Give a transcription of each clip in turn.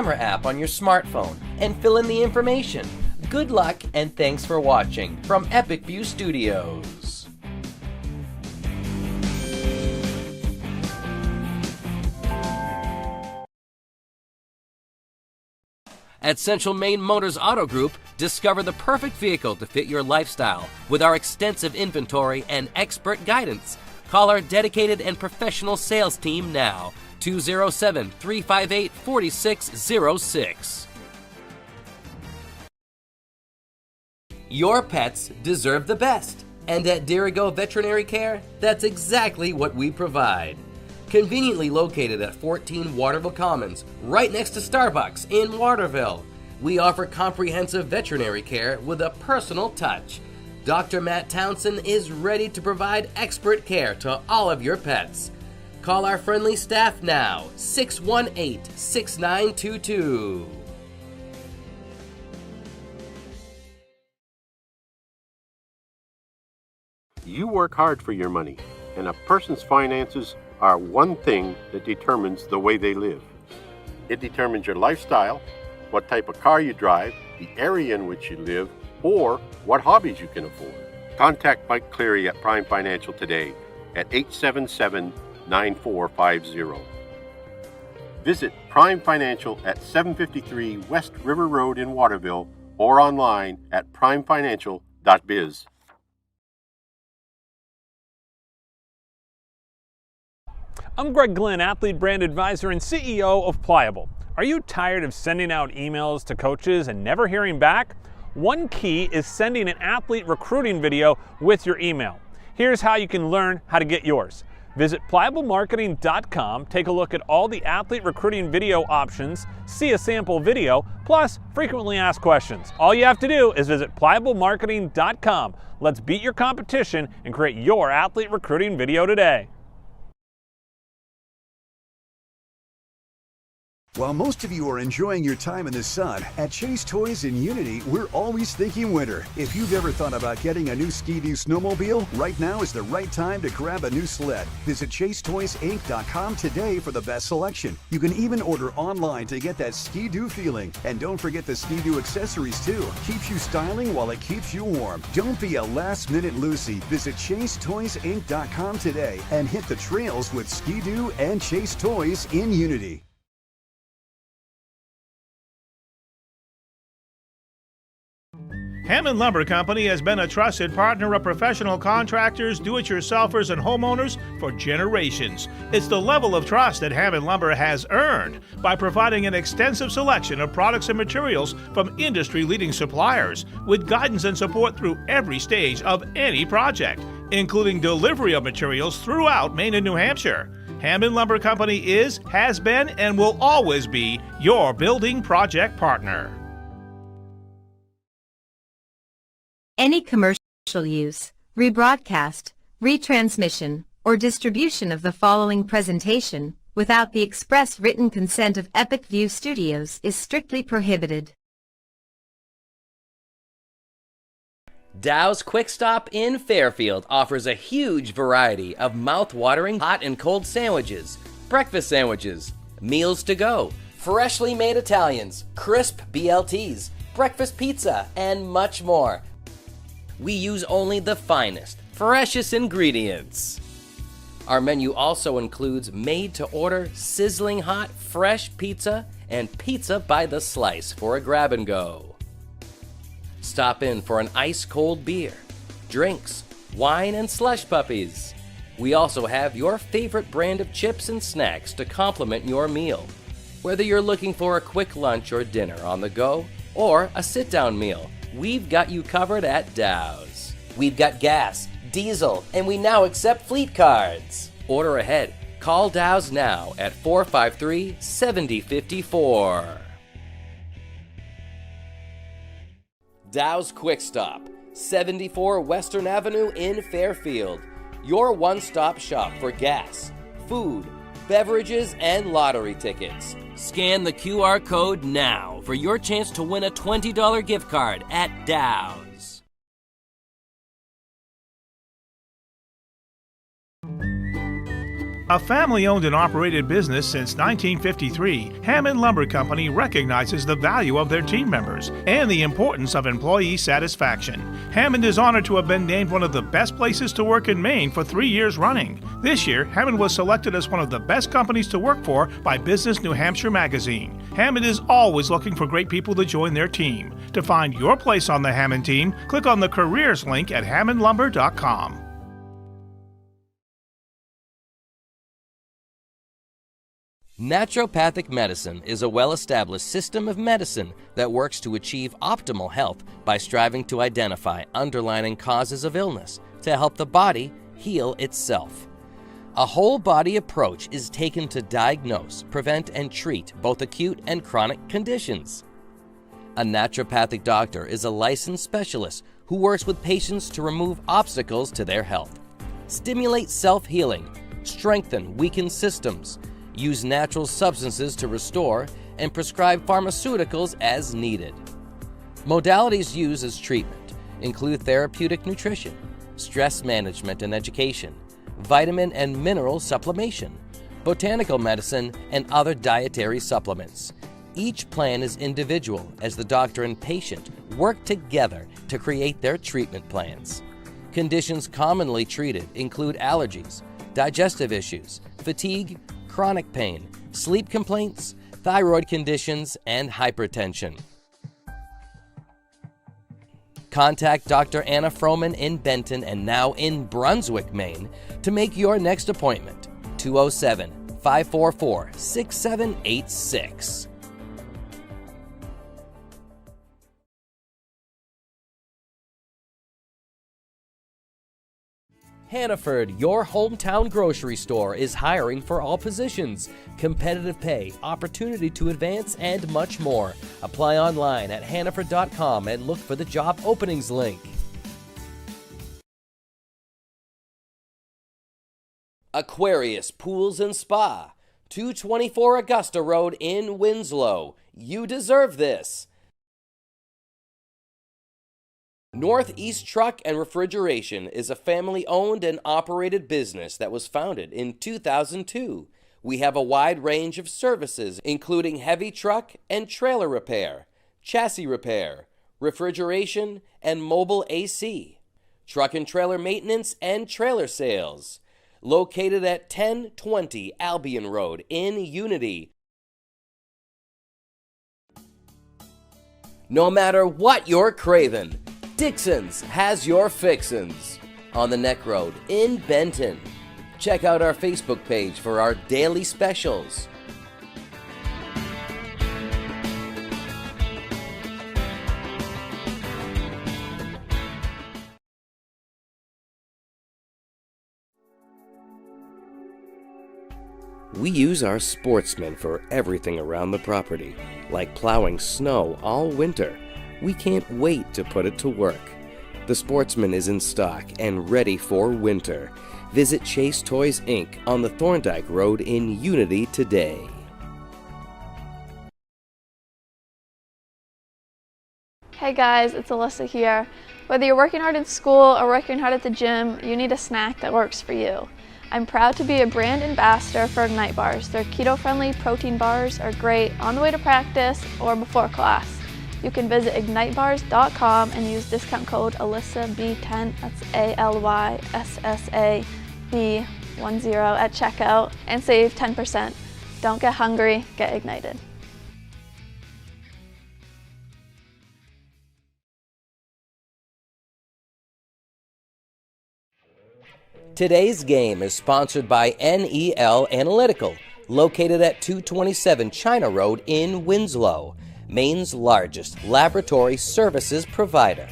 camera app on your smartphone and fill in the information. Good luck and thanks for watching from Epic View Studios. At Central Maine Motors Auto Group, discover the perfect vehicle to fit your lifestyle with our extensive inventory and expert guidance. Call our dedicated and professional sales team now, 207-358-4606. Your pets deserve the best, and at Dirigo Veterinary Care, that's exactly what we provide. Conveniently located at 14 Waterville Commons, right next to Starbucks in Waterville, we offer comprehensive veterinary care with a personal touch. Dr. Matt Townsend is ready to provide expert care to all of your pets. Call our friendly staff now, 618-6922. You work hard for your money, and a person's finances are one thing that determines the way they live. It determines your lifestyle, what type of car you drive, the area in which you live, or what hobbies you can afford. Contact Mike Cleary at Prime Financial today at 877-9450. Visit Prime Financial at 753 West River Road in Waterville or online at primefinancial.biz. I'm Greg Glenn, Athlete Brand Advisor and CEO of Pliable. Are you tired of sending out emails to coaches and never hearing back? One key is sending an athlete recruiting video with your email. Here's how you can learn how to get yours. Visit pliablemarketing.com, take a look at all the athlete recruiting video options, see a sample video, plus frequently asked questions. All you have to do is visit pliablemarketing.com. Let's beat your competition and create your athlete recruiting video today. While most of you are enjoying your time in the sun, at Chase Toys in Unity, we're always thinking winter. If you've ever thought about getting a new Ski-Doo snowmobile, right now is the right time to grab a new sled. Visit ChaseToysInc.com today for the best selection. You can even order online to get that Ski-Doo feeling. And don't forget the Ski-Doo accessories too. Keeps you styling while it keeps you warm. Don't be a last-minute Lucy. Visit ChaseToysInc.com today and hit the trails with Ski-Doo and Chase Toys in Unity. Hammond Lumber Company has been a trusted partner of professional contractors, do-it-yourselfers, and homeowners for generations. It's the level of trust that Hammond Lumber has earned by providing an extensive selection of products and materials from industry-leading suppliers with guidance and support through every stage of any project, including delivery of materials throughout Maine and New Hampshire. Hammond Lumber Company is, has been, and will always be your building project partner. Any commercial use, rebroadcast, retransmission, or distribution of the following presentation without the express written consent of Epic View Studios is strictly prohibited. Dow's Quick Stop in Fairfield offers a huge variety of mouth-watering hot and cold sandwiches, breakfast sandwiches, meals to go, freshly made Italians, crisp BLTs, breakfast pizza, and much more. We use only the finest, freshest ingredients. Our menu also includes made-to-order, sizzling hot, fresh pizza and pizza by the slice for a grab-and-go. Stop in for an ice-cold beer, drinks, wine, and slush puppies. We also have your favorite brand of chips and snacks to complement your meal. Whether you're looking for a quick lunch or dinner on the go, or a sit-down meal, we've got you covered at Dow's. We've got gas, diesel, and we now accept fleet cards. Order ahead. Call Dow's now at 453-7054. Dow's Quick Stop, 74 Western Avenue in Fairfield. Your one-stop shop for gas, food, beverages, and lottery tickets. Scan the QR code now for your chance to win a $20 gift card at Dow's. A family-owned and operated business since 1953, Hammond Lumber Company recognizes the value of their team members and the importance of employee satisfaction. Hammond is honored to have been named one of the best places to work in Maine for 3 years running. This year, Hammond was selected as one of the best companies to work for by Business New Hampshire magazine. Hammond is always looking for great people to join their team. To find your place on the Hammond team, click on the careers link at hammondlumber.com. Naturopathic medicine is a well-established system of medicine that works to achieve optimal health by striving to identify underlying causes of illness to help the body heal itself. A whole-body approach is taken to diagnose, prevent, and treat both acute and chronic conditions. A naturopathic doctor is a licensed specialist who works with patients to remove obstacles to their health, stimulate self-healing, strengthen weakened systems, use natural substances to restore, and prescribe pharmaceuticals as needed. Modalities used as treatment include therapeutic nutrition, stress management and education, vitamin and mineral supplementation, botanical medicine, and other dietary supplements. Each plan is individual as the doctor and patient work together to create their treatment plans. Conditions commonly treated include allergies, digestive issues, fatigue, chronic pain, sleep complaints, thyroid conditions, and hypertension. Contact Dr. Anna Froman in Benton and now in Brunswick, Maine to make your next appointment. 207-544-6786. Hannaford, your hometown grocery store, is hiring for all positions, competitive pay, opportunity to advance, and much more. Apply online at hannaford.com and look for the job openings link. Aquarius Pools and Spa, 224 Augusta Road in Winslow. You deserve this. Northeast Truck and Refrigeration is a family-owned and operated business that was founded in 2002. We have a wide range of services, including heavy truck and trailer repair, chassis repair, refrigeration, and mobile AC, truck and trailer maintenance, and trailer sales. Located at 1020 Albion Road in Unity. No matter what you're craving, Dixon's has your fixins. On the Neck Road in Benton. Check out our Facebook page for our daily specials. We use our sportsmen for everything around the property, like plowing snow all winter. We can't wait to put it to work. The Sportsman is in stock and ready for winter. Visit Chase Toys Inc. on the Thorndike Road in Unity today. Hey guys, it's Alyssa here. Whether you're working hard in school or working hard at the gym, you need a snack that works for you. I'm proud to be a brand ambassador for Ignite Bars. Their keto-friendly protein bars are great on the way to practice or before class. You can visit ignitebars.com and use discount code ALYSSAB10, that's ALYSSAB10 at checkout and save 10%. Don't get hungry, get ignited. Today's game is sponsored by NEL Analytical, located at 227 China Road in Winslow, Maine's largest laboratory services provider.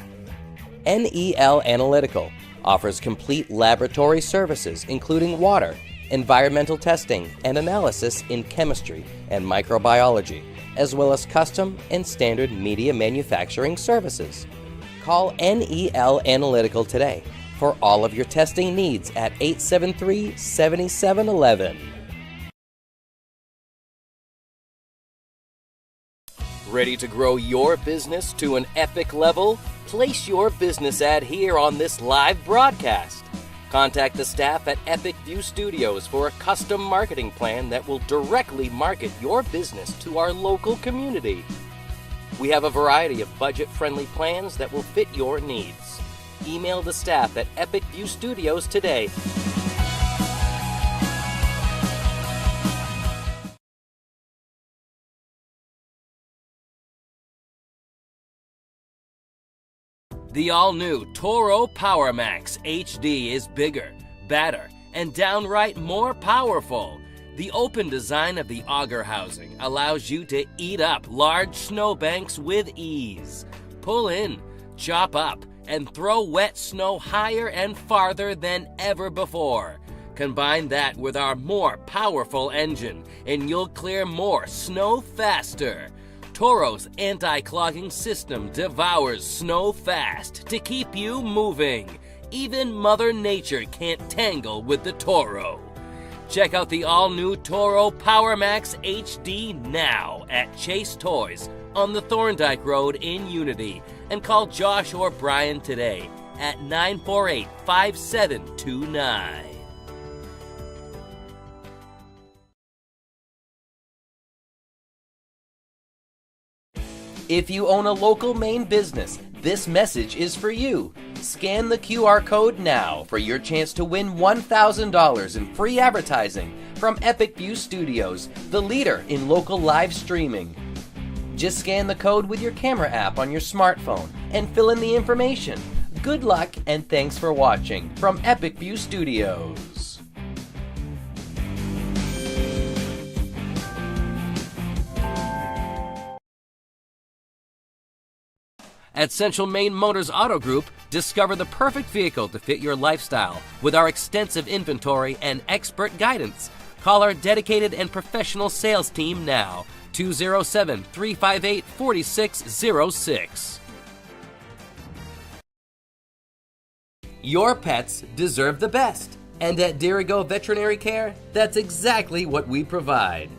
NEL Analytical offers complete laboratory services including water, environmental testing, and analysis in chemistry and microbiology, as well as custom and standard media manufacturing services. Call NEL Analytical today for all of your testing needs at 873-7711. Ready to grow your business to an epic level? Place your business ad here on this live broadcast. Contact the staff at Epic View Studios for a custom marketing plan that will directly market your business to our local community. We have a variety of budget-friendly plans that will fit your needs. Email the staff at Epic View Studios today. The all-new Toro PowerMax HD is bigger, better, and downright more powerful. The open design of the auger housing allows you to eat up large snowbanks with ease. Pull in, chop up, and throw wet snow higher and farther than ever before. Combine that with our more powerful engine, and you'll clear more snow faster. Toro's anti-clogging system devours snow fast to keep you moving. Even Mother Nature can't tangle with the Toro. Check out the all-new Toro PowerMax HD now at Chase Toys on the Thorndike Road in Unity, and call Josh or Brian today at 948-5729. If you own a local Maine business, this message is for you. Scan the QR code now for your chance to win $1,000 in free advertising from Epic View Studios, the leader in local live streaming. Just scan the code with your camera app on your smartphone and fill in the information. Good luck and thanks for watching from Epic View Studios. At Central Maine Motors Auto Group, discover the perfect vehicle to fit your lifestyle with our extensive inventory and expert guidance. Call our dedicated and professional sales team now, 207-358-4606. Your pets deserve the best, and at Dirigo Veterinary Care, that's exactly what we provide.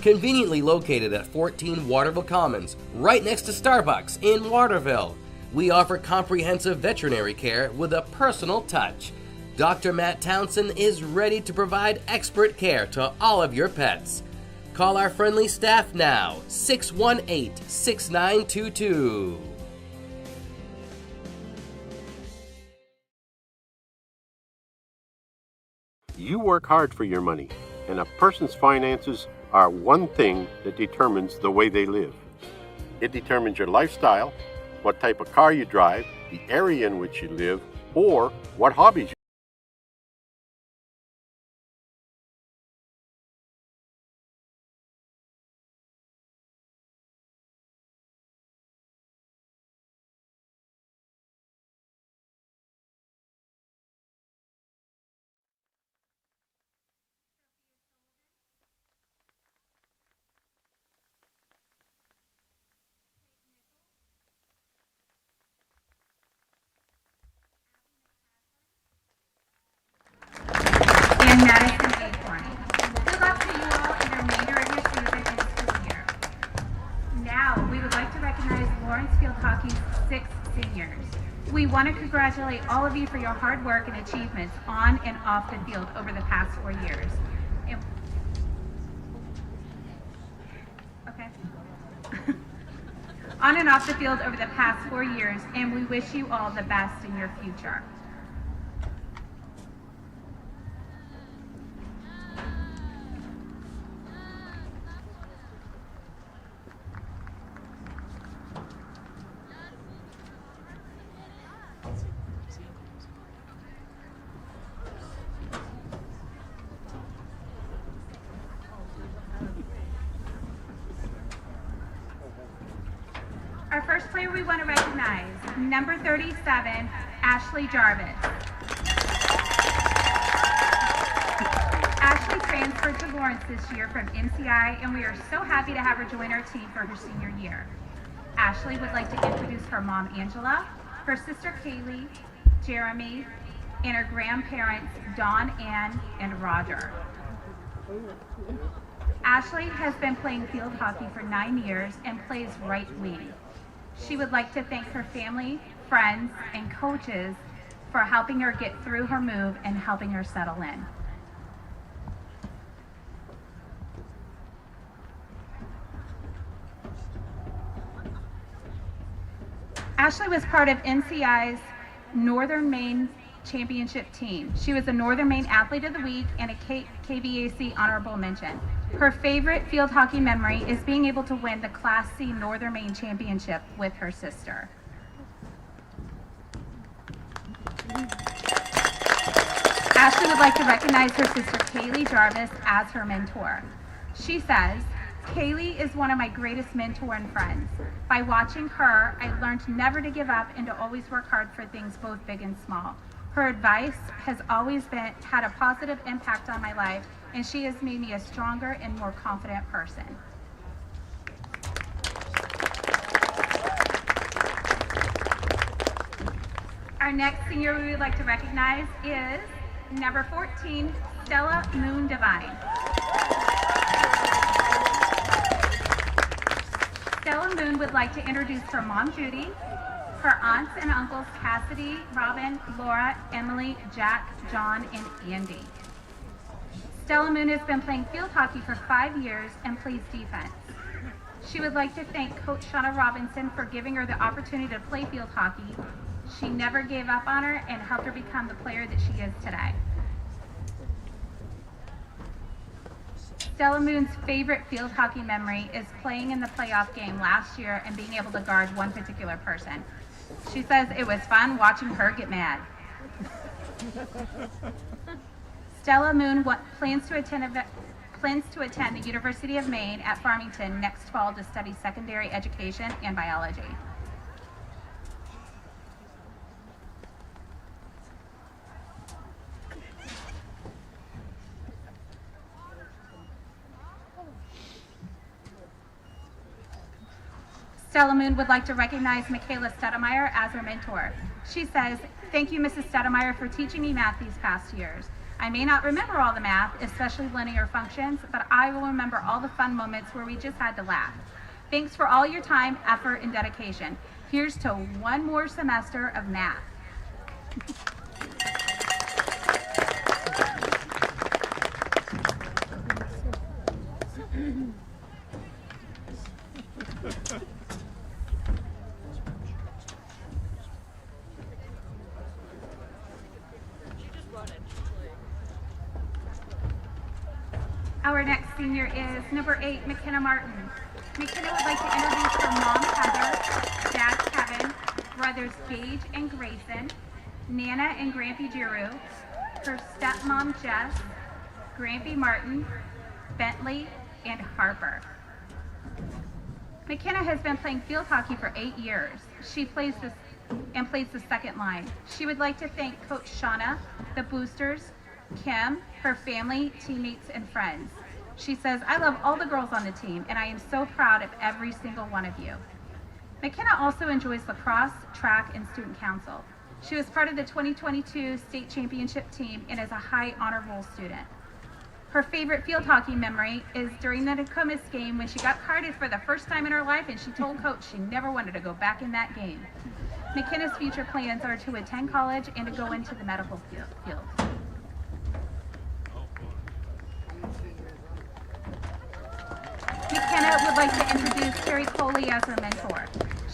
Conveniently located at 14 Waterville Commons, right next to Starbucks in Waterville, we offer comprehensive veterinary care with a personal touch. Dr. Matt Townsend is ready to provide expert care to all of your pets. Call our friendly staff now, 618-6922. You work hard for your money, and a person's finances are one thing that determines the way they live. It determines your lifestyle, what type of car you drive, the area in which you live, or what hobbies you and Madison Acorn. Good luck to you all in the remainder of your season and school year. Now, we would like to recognize Lawrence Field Hockey's 6 seniors. We want to congratulate all of you for your hard work and achievements on and off the field over the past 4 years. On and off the field over the past 4 years, and we wish you all the best in your future. Our first player we want to recognize, number 37, Ashley Jarvis. Ashley transferred to Lawrence this year from MCI, and we are so happy to have her join our team for her senior year. Ashley would like to introduce her mom, Angela, her sister, Kaylee, Jeremy, and her grandparents, Dawn, Ann, and Roger. Ashley has been playing field hockey for 9 years and plays right wing. She would like to thank her family, friends, and coaches for helping her get through her move and helping her settle in. Ashley was part of NCI's Northern Maine Championship team. She was a Northern Maine Athlete of the Week and a KVAC Honorable Mention. Her favorite field hockey memory is being able to win the Class C Northern Maine Championship with her sister. Ashley would like to recognize her sister Kaylee Jarvis as her mentor. She says, "Kaylee is one of my greatest mentor and friends. By watching her, I learned never to give up and to always work hard for things both big and small. Her advice has always had a positive impact on my life, and she has made me a stronger and more confident person." Our next senior we would like to recognize is number 14, Stella Moon Divine. Stella Moon would like to introduce her mom, Judy, her aunts and uncles, Cassidy, Robin, Laura, Emily, Jack, John, and Andy. Stella Moon has been playing field hockey for 5 years and plays defense. She would like to thank Coach Shauna Robinson for giving her the opportunity to play field hockey. She never gave up on her and helped her become the player that she is today. Stella Moon's favorite field hockey memory is playing in the playoff game last year and being able to guard one particular person. She says it was fun watching her get mad. Stella Moon plans to attend the University of Maine at Farmington next fall to study secondary education and biology. Stella Moon would like to recognize Michaela Stedemeyer as her mentor. She says, "Thank you, Mrs. Stedemeyer, for teaching me math these past years. I may not remember all the math, especially linear functions, but I will remember all the fun moments where we just had to laugh. Thanks for all your time, effort, and dedication. Here's to one more semester of math." Our next senior is number 8, McKenna Martin. McKenna would like to introduce her mom, Heather, dad, Kevin, brothers Gage and Grayson, Nana and Grampy Giroux, her stepmom, Jess, Grampy Martin, Bentley, and Harper. McKenna has been playing field hockey for 8 years. She plays the second line. She would like to thank Coach Shauna, the boosters, Kim, her family, teammates, and friends. She says, "I love all the girls on the team, and I am so proud of every single one of you." McKenna also enjoys lacrosse, track, and student council. She was part of the 2022 state championship team and is a high honor roll student. Her favorite field hockey memory is during the Nokomis game when she got carded for the first time in her life and she told coach she never wanted to go back in that game. McKenna's future plans are to attend college and to go into the medical field. McKenna would like to introduce Terry Coley as her mentor.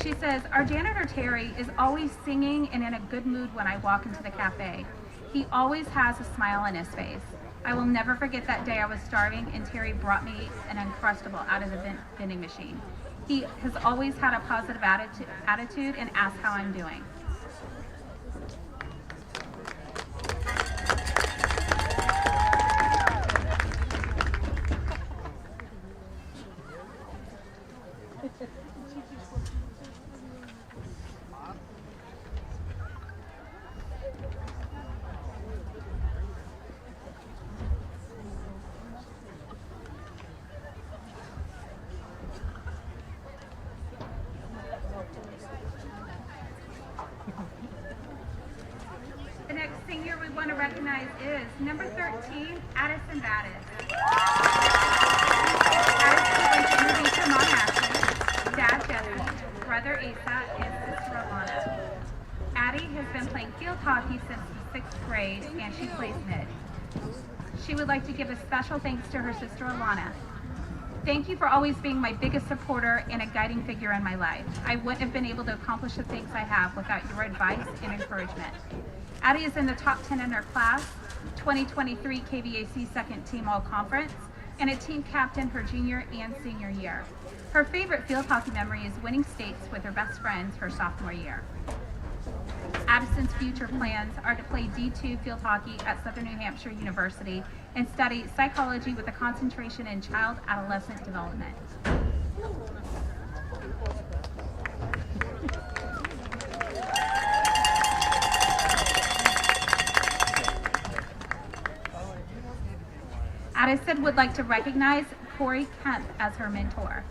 She says, "Our janitor Terry is always singing and in a good mood when I walk into the cafe. He always has a smile on his face. I will never forget that day I was starving and Terry brought me an Uncrustable out of the vending machine. He has always had a positive attitude and asks how I'm doing." The next senior we want to recognize is number 13, Addison Battis. Addison would like to introduce her mom, Ashley, dad, Jesse, brother, Asa, and sister, Alana. Addie has been playing field hockey since the 6th grade, and she plays mid. She would like to give a special thanks to her sister Alana. Thank you for always being my biggest supporter and a guiding figure in my life. I wouldn't have been able to accomplish the things I have without your advice and encouragement. Addie is in the top 10 in her class, 2023 KVAC second team all conference, and a team captain her junior and senior year. Her favorite field hockey memory is winning states with her best friends her sophomore year. Addison's future plans are to play D2 field hockey at Southern New Hampshire University and study psychology with a concentration in child-adolescent development. Addison would like to recognize Corey Kemp as her mentor.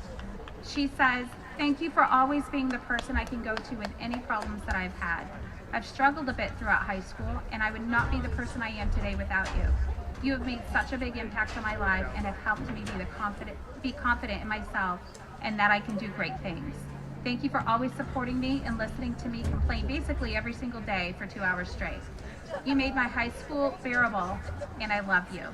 She says, "Thank you for always being the person I can go to with any problems that I've had. I've struggled a bit throughout high school, and I would not be the person I am today without you. You have made such a big impact on my life and have helped me be confident in myself and that I can do great things. Thank you for always supporting me and listening to me complain basically every single day for 2 hours straight. You made my high school bearable, and I love you."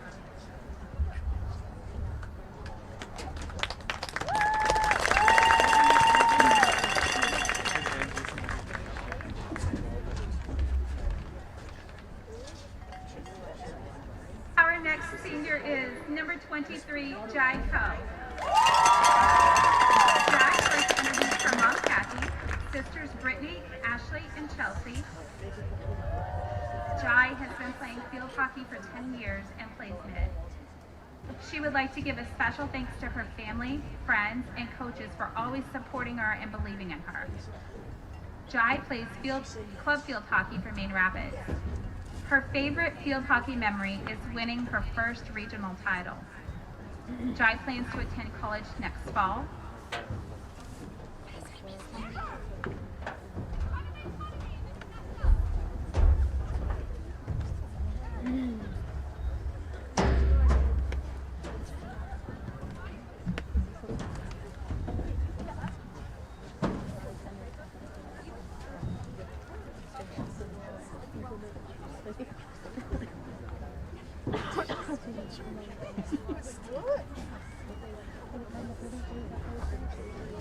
Our next senior is number 23, Jai Ko. Jai first introduced her mom, Kathy, sisters Brittany, Ashley, and Chelsea. Jai has been playing field hockey for 10 years and plays mid. She would like to give a special thanks to her family, friends, and coaches for always supporting her and believing in her. Jai plays club field hockey for Maine Rapids. Her favorite field hockey memory is winning her first regional title. Jai plans to attend college next fall.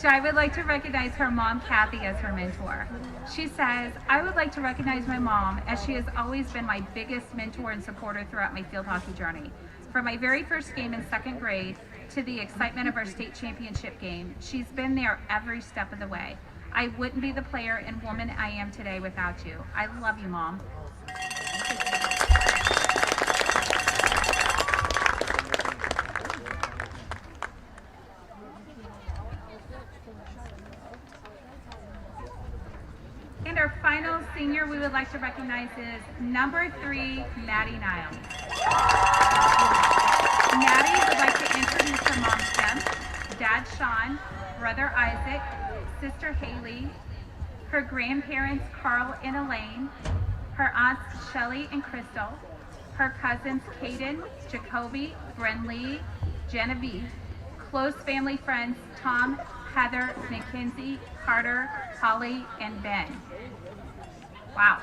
Jai would like to recognize her mom, Kathy, as her mentor. She says, "I would like to recognize my mom as she has always been my biggest mentor and supporter throughout my field hockey journey. From my very first game in 2nd grade to the excitement of our state championship game, she's been there every step of the way. I wouldn't be the player and woman I am today without you. I love you, Mom." And our final senior we would like to recognize is number 3, Maddie Niles. Maddie would like to introduce her mom, Kim, dad, Sean, brother, Isaac, sister, Haley, her grandparents, Carl and Elaine, her aunts, Shelly and Crystal, her cousins, Kaden, Jacoby, Brenlee, Genevieve, close family friends, Tom, Heather, Mackenzie, Carter, Holly, and Ben. Wow.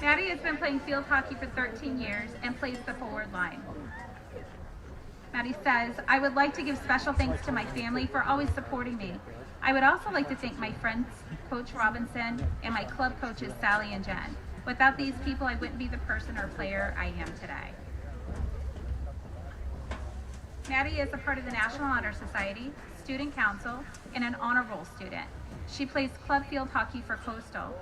Maddie has been playing field hockey for 13 years and plays the forward line. Maddie says, "I would like to give special thanks to my family for always supporting me. I would also like to thank my friends, Coach Robinson, and my club coaches, Sally and Jen. Without these people, I wouldn't be the person or player I am today." Maddie is a part of the National Honor Society, Student Council, and an honor roll student. She plays club field hockey for Coastal.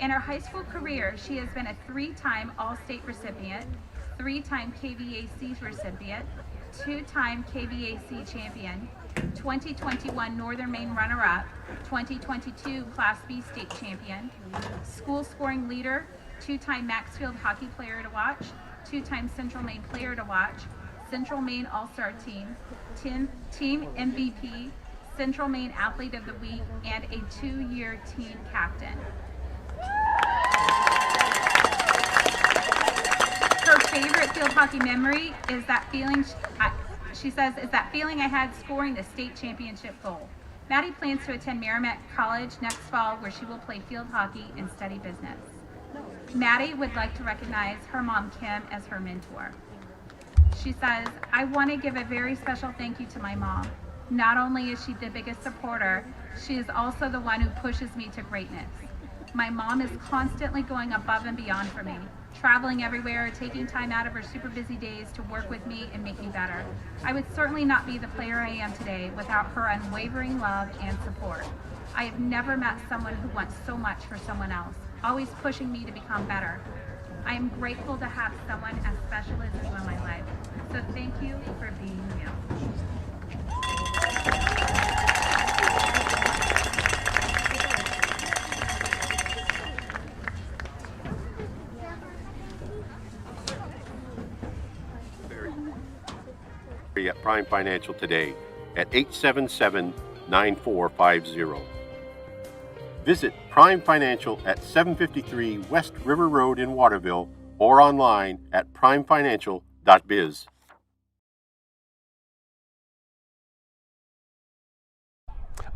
In her high school career, she has been a 3-time All-State recipient, 3-time KVAC recipient, 2-time KVAC champion, 2021 Northern Maine runner-up, 2022 Class B state champion, school scoring leader, 2-time Maxfield hockey player to watch, 2-time Central Maine player to watch, Central Maine All-Star team, team MVP, Central Maine Athlete of the Week, and a 2-year team captain. Her favorite field hockey memory is that feeling She says, "Is that feeling I had scoring the state championship goal." Maddie plans to attend Merrimack College next fall, where she will play field hockey and study business. Maddie would like to recognize her mom, Kim, as her mentor. She says, "I want to give a very special thank you to my mom. Not only is she the biggest supporter, she is also the one who pushes me to greatness. My mom is constantly going above and beyond for me, traveling everywhere, taking time out of her super busy days to work with me and make me better. I would certainly not be the player I am today without her unwavering love and support. I have never met someone who wants so much for someone else, always pushing me to become better. I am grateful to have someone as special as you in my life. So thank you for being you." At Prime Financial today at 877-9450. Visit Prime Financial at 753 West River Road in Waterville or online at primefinancial.biz.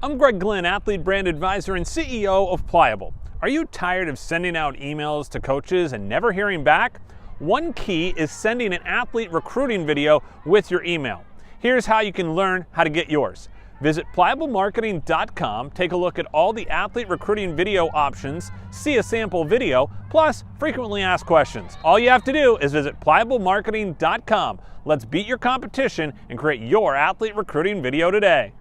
I'm Greg Glynn, athlete brand advisor and CEO of Pliable. Are you tired of sending out emails to coaches and never hearing back? One key is sending an athlete recruiting video with your email. Here's how you can learn how to get yours. Visit pliablemarketing.com, take a look at all the athlete recruiting video options, see a sample video, plus frequently asked questions. All you have to do is visit pliablemarketing.com. Let's beat your competition and create your athlete recruiting video today.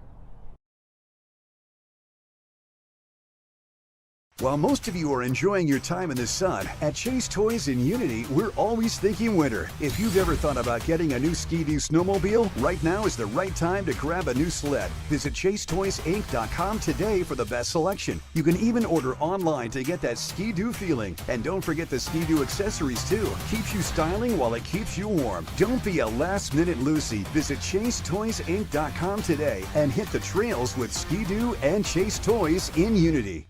While most of you are enjoying your time in the sun, at Chase Toys in Unity, we're always thinking winter. If you've ever thought about getting a new Ski-Doo snowmobile, right now is the right time to grab a new sled. Visit ChaseToysInc.com today for the best selection. You can even order online to get that Ski-Doo feeling. And don't forget the Ski-Doo accessories too. Keeps you styling while it keeps you warm. Don't be a last-minute Lucy. Visit ChaseToysInc.com today and hit the trails with Ski-Doo and Chase Toys in Unity.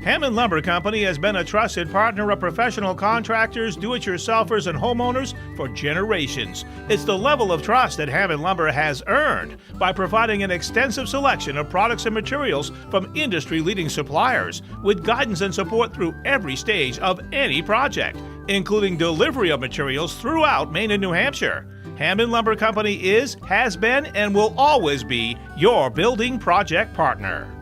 Hammond Lumber Company has been a trusted partner of professional contractors, do-it-yourselfers, and homeowners for generations. It's the level of trust that Hammond Lumber has earned by providing an extensive selection of products and materials from industry-leading suppliers, with guidance and support through every stage of any project, including delivery of materials throughout Maine and New Hampshire. Hammond Lumber Company is, has been, and will always be your building project partner.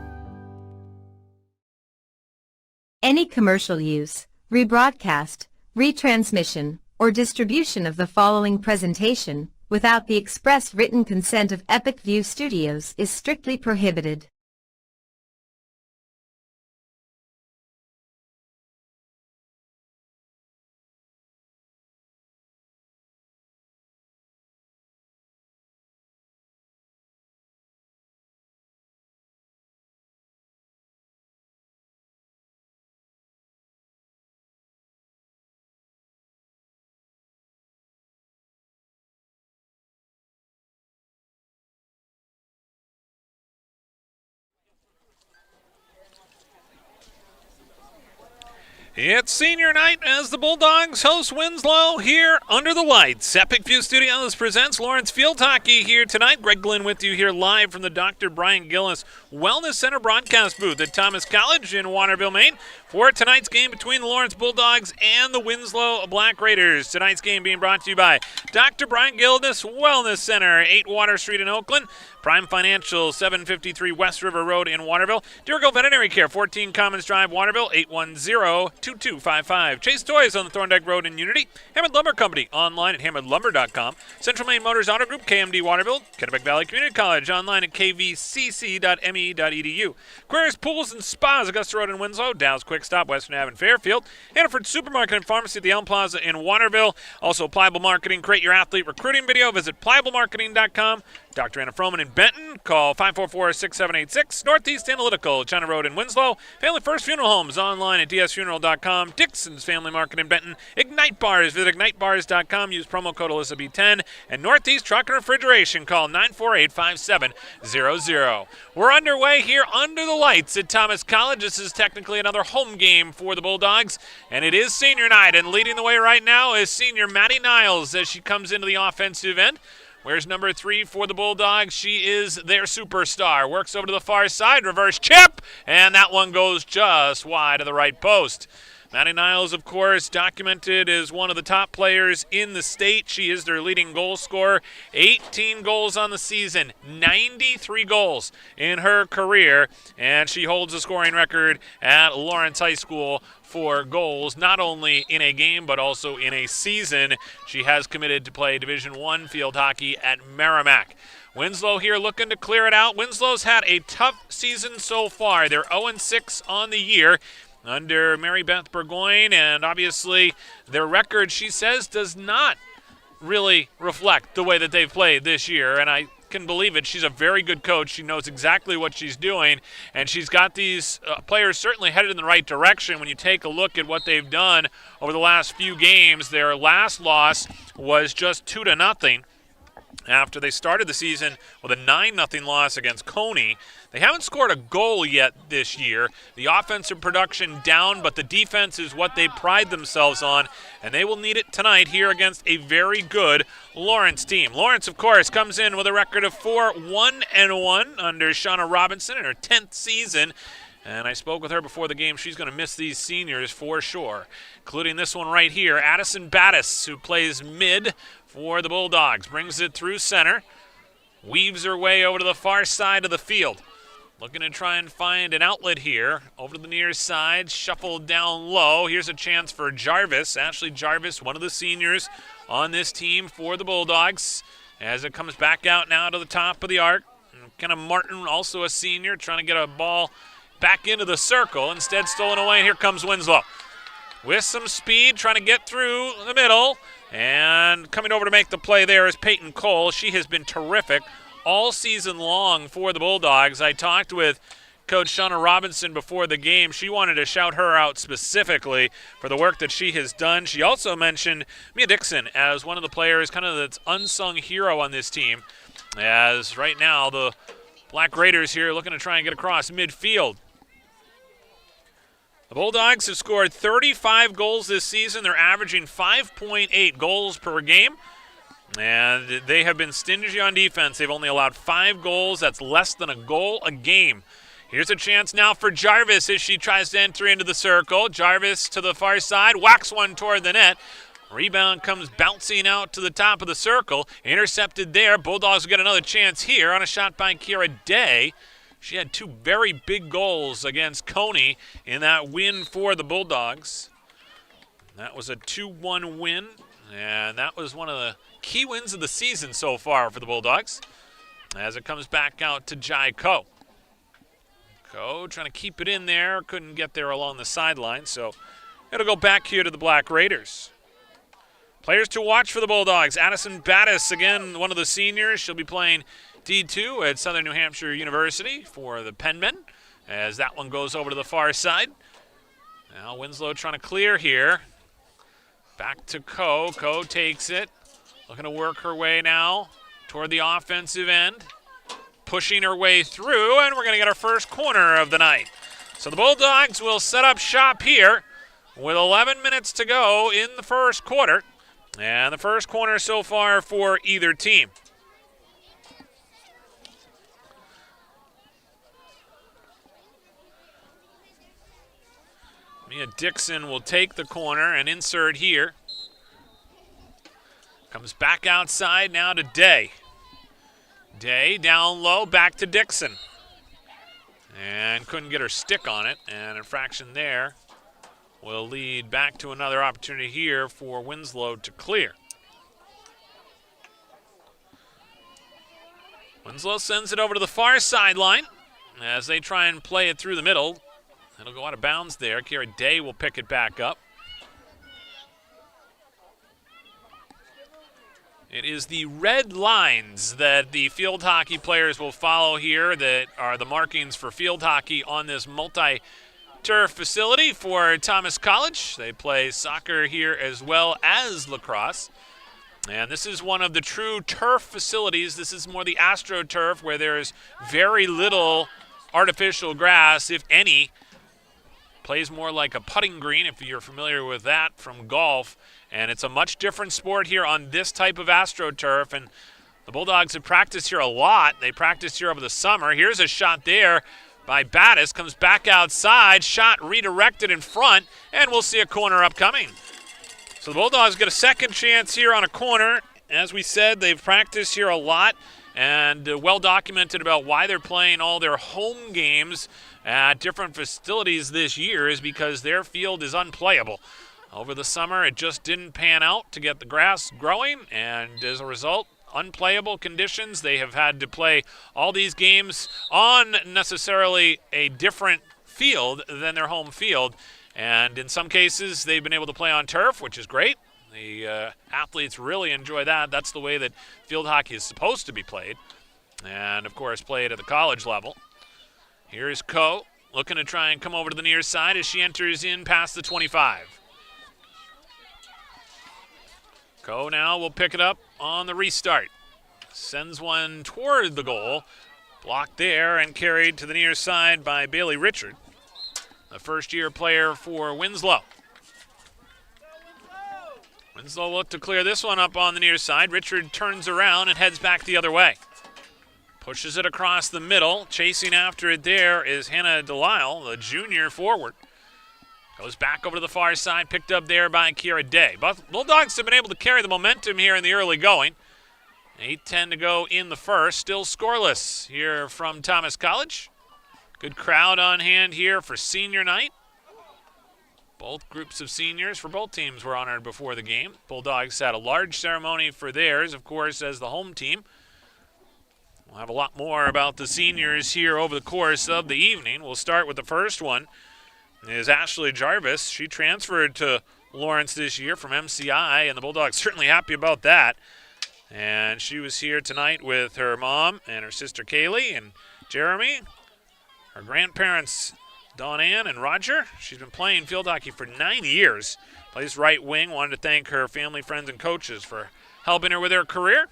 Any commercial use, rebroadcast, retransmission, or distribution of the following presentation without the express written consent of Epic View Studios is strictly prohibited. It's senior night as the Bulldogs host Winslow here under the lights. Epic View Studios presents Lawrence Field Hockey here tonight. Greg Glynn with you here live from the Dr. Brian Gillis Wellness Center broadcast booth at Thomas College in Waterville, Maine, for tonight's game between the Lawrence Bulldogs and the Winslow Black Raiders. Tonight's game being brought to you by Dr. Brian Gillis Wellness Center, 8 Water Street in Oakland. Prime Financial, 753 West River Road in Waterville. Dirigo Veterinary Care, 14 Commons Drive, Waterville, 810-2255. Chase Toys on the Thorndike Road in Unity. Hammond Lumber Company, online at hammondlumber.com. Central Maine Motors Auto Group, KMD Waterville. Kennebec Valley Community College, online at kvcc.me.edu. Queries Pools and Spas, Augusta Road in Winslow. Dow's Quick Stop, Western Ave in Fairfield. Hannaford Supermarket and Pharmacy at the Elm Plaza in Waterville. Also, Pliable Marketing. Create your athlete recruiting video. Visit pliablemarketing.com. Dr. Anna Froman in Benton. Call 544-6786. Northeast Analytical, China Road in Winslow. Family First Funeral Homes online at dsfuneral.com. Dixon's Family Market in Benton. Ignite Bars. Visit ignitebars.com. Use promo code Elizabeth10. And Northeast Truck and Refrigeration. Call 948-5700. We're underway here under the lights at Thomas College. This is technically another home game for the Bulldogs. And it is senior night. And leading the way right now is senior Maddie Niles as she comes into the offensive end. Where's number 3 for the Bulldogs? She is their superstar. Works over to the far side, reverse chip, and that one goes just wide of the right post. Maddie Niles, of course, documented as one of the top players in the state. She is their leading goal scorer. 18 goals on the season, 93 goals in her career, and she holds a scoring record at Lawrence High School for goals, not only in a game but also in a season. She has committed to play Division I field hockey at Merrimack. Winslow here looking to clear it out. Winslow's had a tough season so far. They're 0-6 on the year under Mary Beth Burgoyne, and obviously their record, she says, does not really reflect the way that they've played this year, and I can believe it. She's a very good coach. She knows exactly what she's doing, and she's got these players certainly headed in the right direction. When you take a look at what they've done over the last few games, their last loss was just 2-0 after they started the season with a 9-0 loss against Coney. They haven't scored a goal yet this year. The offensive production down, but the defense is what they pride themselves on, and they will need it tonight here against a very good Lawrence team. Lawrence, of course, comes in with a record of 4-1-1 under Shauna Robinson in her 10th season. And I spoke with her before the game. She's going to miss these seniors for sure, including this one right here. Addison Battis, who plays mid for the Bulldogs, brings it through center, weaves her way over to the far side of the field. Looking to try and find an outlet here. Over to the near side, shuffled down low. Here's a chance for Jarvis. Ashley Jarvis, one of the seniors on this team for the Bulldogs, as it comes back out now to the top of the arc. Kenna Martin, also a senior, trying to get a ball back into the circle. Instead stolen away, and here comes Winslow. With some speed, trying to get through the middle. And coming over to make the play there is Peyton Cole. She has been terrific all season long for the Bulldogs. I talked with Coach Shauna Robinson before the game. She wanted to shout her out specifically for the work that she has done. She also mentioned Mia Dixon as one of the players, kind of the unsung hero on this team, as right now the Black Raiders here looking to try and get across midfield. The Bulldogs have scored 35 goals this season. They're averaging 5.8 goals per game. And they have been stingy on defense. They've only allowed 5 goals. That's less than a goal a game. Here's a chance now for Jarvis as she tries to enter into the circle. Jarvis to the far side, whacks one toward the net. Rebound comes bouncing out to the top of the circle. Intercepted there. Bulldogs will get another chance here on a shot by Kira Day. She had 2 very big goals against Coney in that win for the Bulldogs. That was a 2-1 win, and that was one of the key wins of the season so far for the Bulldogs, as it comes back out to Jai Ko. Ko trying to keep it in there, couldn't get there along the sideline, so it'll go back here to the Black Raiders. Players to watch for the Bulldogs. Addison Battis, again, one of the seniors. She'll be playing D2 at Southern New Hampshire University for the Penmen, as that one goes over to the far side. Now Winslow trying to clear here. Back to Ko. Ko takes it. Looking to work her way now toward the offensive end. Pushing her way through, and we're going to get our first corner of the night. So the Bulldogs will set up shop here with 11 minutes to go in the first quarter. And the first corner so far for either team. Mia Dixon will take the corner and insert here. Comes back outside now to Day. Day down low, back to Dixon. And couldn't get her stick on it. And infraction there will lead back to another opportunity here for Winslow to clear. Winslow sends it over to the far sideline as they try and play it through the middle. It'll go out of bounds there. Kira Day will pick it back up. It is the red lines that the field hockey players will follow here that are the markings for field hockey on this multi-turf facility for Thomas College. They play soccer here as well as lacrosse. And this is one of the true turf facilities. This is more the AstroTurf, where there is very little artificial grass, if any. Plays more like a putting green, if you're familiar with that from golf. And it's a much different sport here on this type of AstroTurf. And the Bulldogs have practiced here a lot. They practiced here over the summer. Here's a shot there by Battis. Comes back outside. Shot redirected in front. And we'll see a corner upcoming. So the Bulldogs get a second chance here on a corner. As we said, they've practiced here a lot and well documented about why they're playing all their home games at different facilities this year is because their field is unplayable. Over the summer, it just didn't pan out to get the grass growing, and as a result, unplayable conditions. They have had to play all these games on necessarily a different field than their home field. And in some cases, they've been able to play on turf, which is great. The athletes really enjoy that. That's the way that field hockey is supposed to be played. And, of course, played at the college level. Here's Coe looking to try and come over to the near side as she enters in past the 25. Coe now will pick it up on the restart. Sends one toward the goal. Blocked there and carried to the near side by Bailey Richard, the first-year player for Winslow. Winslow will look to clear this one up on the near side. Richard turns around and heads back the other way. Pushes it across the middle. Chasing after it there is Hannah Delisle, the junior forward. Goes back over to the far side, picked up there by Kiera Day. But Bulldogs have been able to carry the momentum here in the early going. 8:10 to go in the first. Still scoreless here from Thomas College. Good crowd on hand here for senior night. Both groups of seniors for both teams were honored before the game. Bulldogs had a large ceremony for theirs, of course, as the home team. We'll have a lot more about the seniors here over the course of the evening. We'll start with the first one. Is Ashley Jarvis. She transferred to Lawrence this year from MCI, and the Bulldogs certainly happy about that. And she was here tonight with her mom and her sister Kaylee and Jeremy. Her grandparents, Dawn Ann and Roger. She's been playing field hockey for 9 years. Plays right wing. Wanted to thank her family, friends, and coaches for helping her with her career.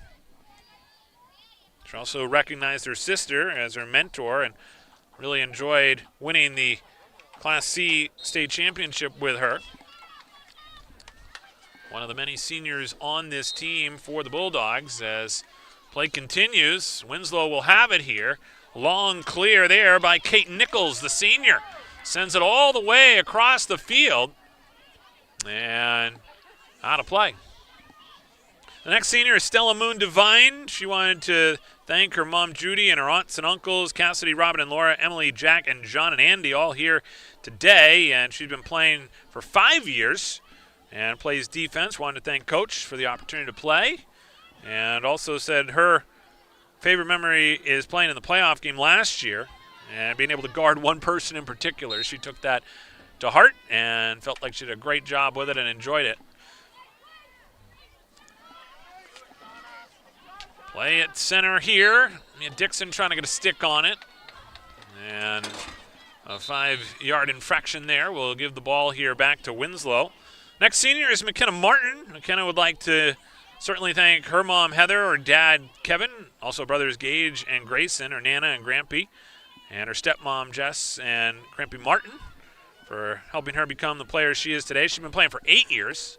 She also recognized her sister as her mentor and really enjoyed winning the Class C state championship with her. One of the many seniors on this team for the Bulldogs as play continues. Winslow will have it here. Long clear there by Kate Nichols, the senior. Sends it all the way across the field. And out of play. The next senior is Stella Moon Devine. She wanted to thank her mom, Judy, and her aunts and uncles, Cassidy, Robin, and Laura, Emily, Jack, and John, and Andy, all here today. And she's been playing for 5 years and plays defense. Wanted to thank Coach for the opportunity to play. And also said her favorite memory is playing in the playoff game last year and being able to guard one person in particular. She took that to heart and felt like she did a great job with it and enjoyed it. Play at center here. Dixon trying to get a stick on it. And a 5-yard infraction there. We'll give the ball here back to Winslow. Next senior is McKenna Martin. McKenna would like to certainly thank her mom, Heather, her dad, Kevin, also brothers Gage and Grayson, her Nana and Grampy, and her stepmom, Jess, and Grampy Martin for helping her become the player she is today. She's been playing for 8 years.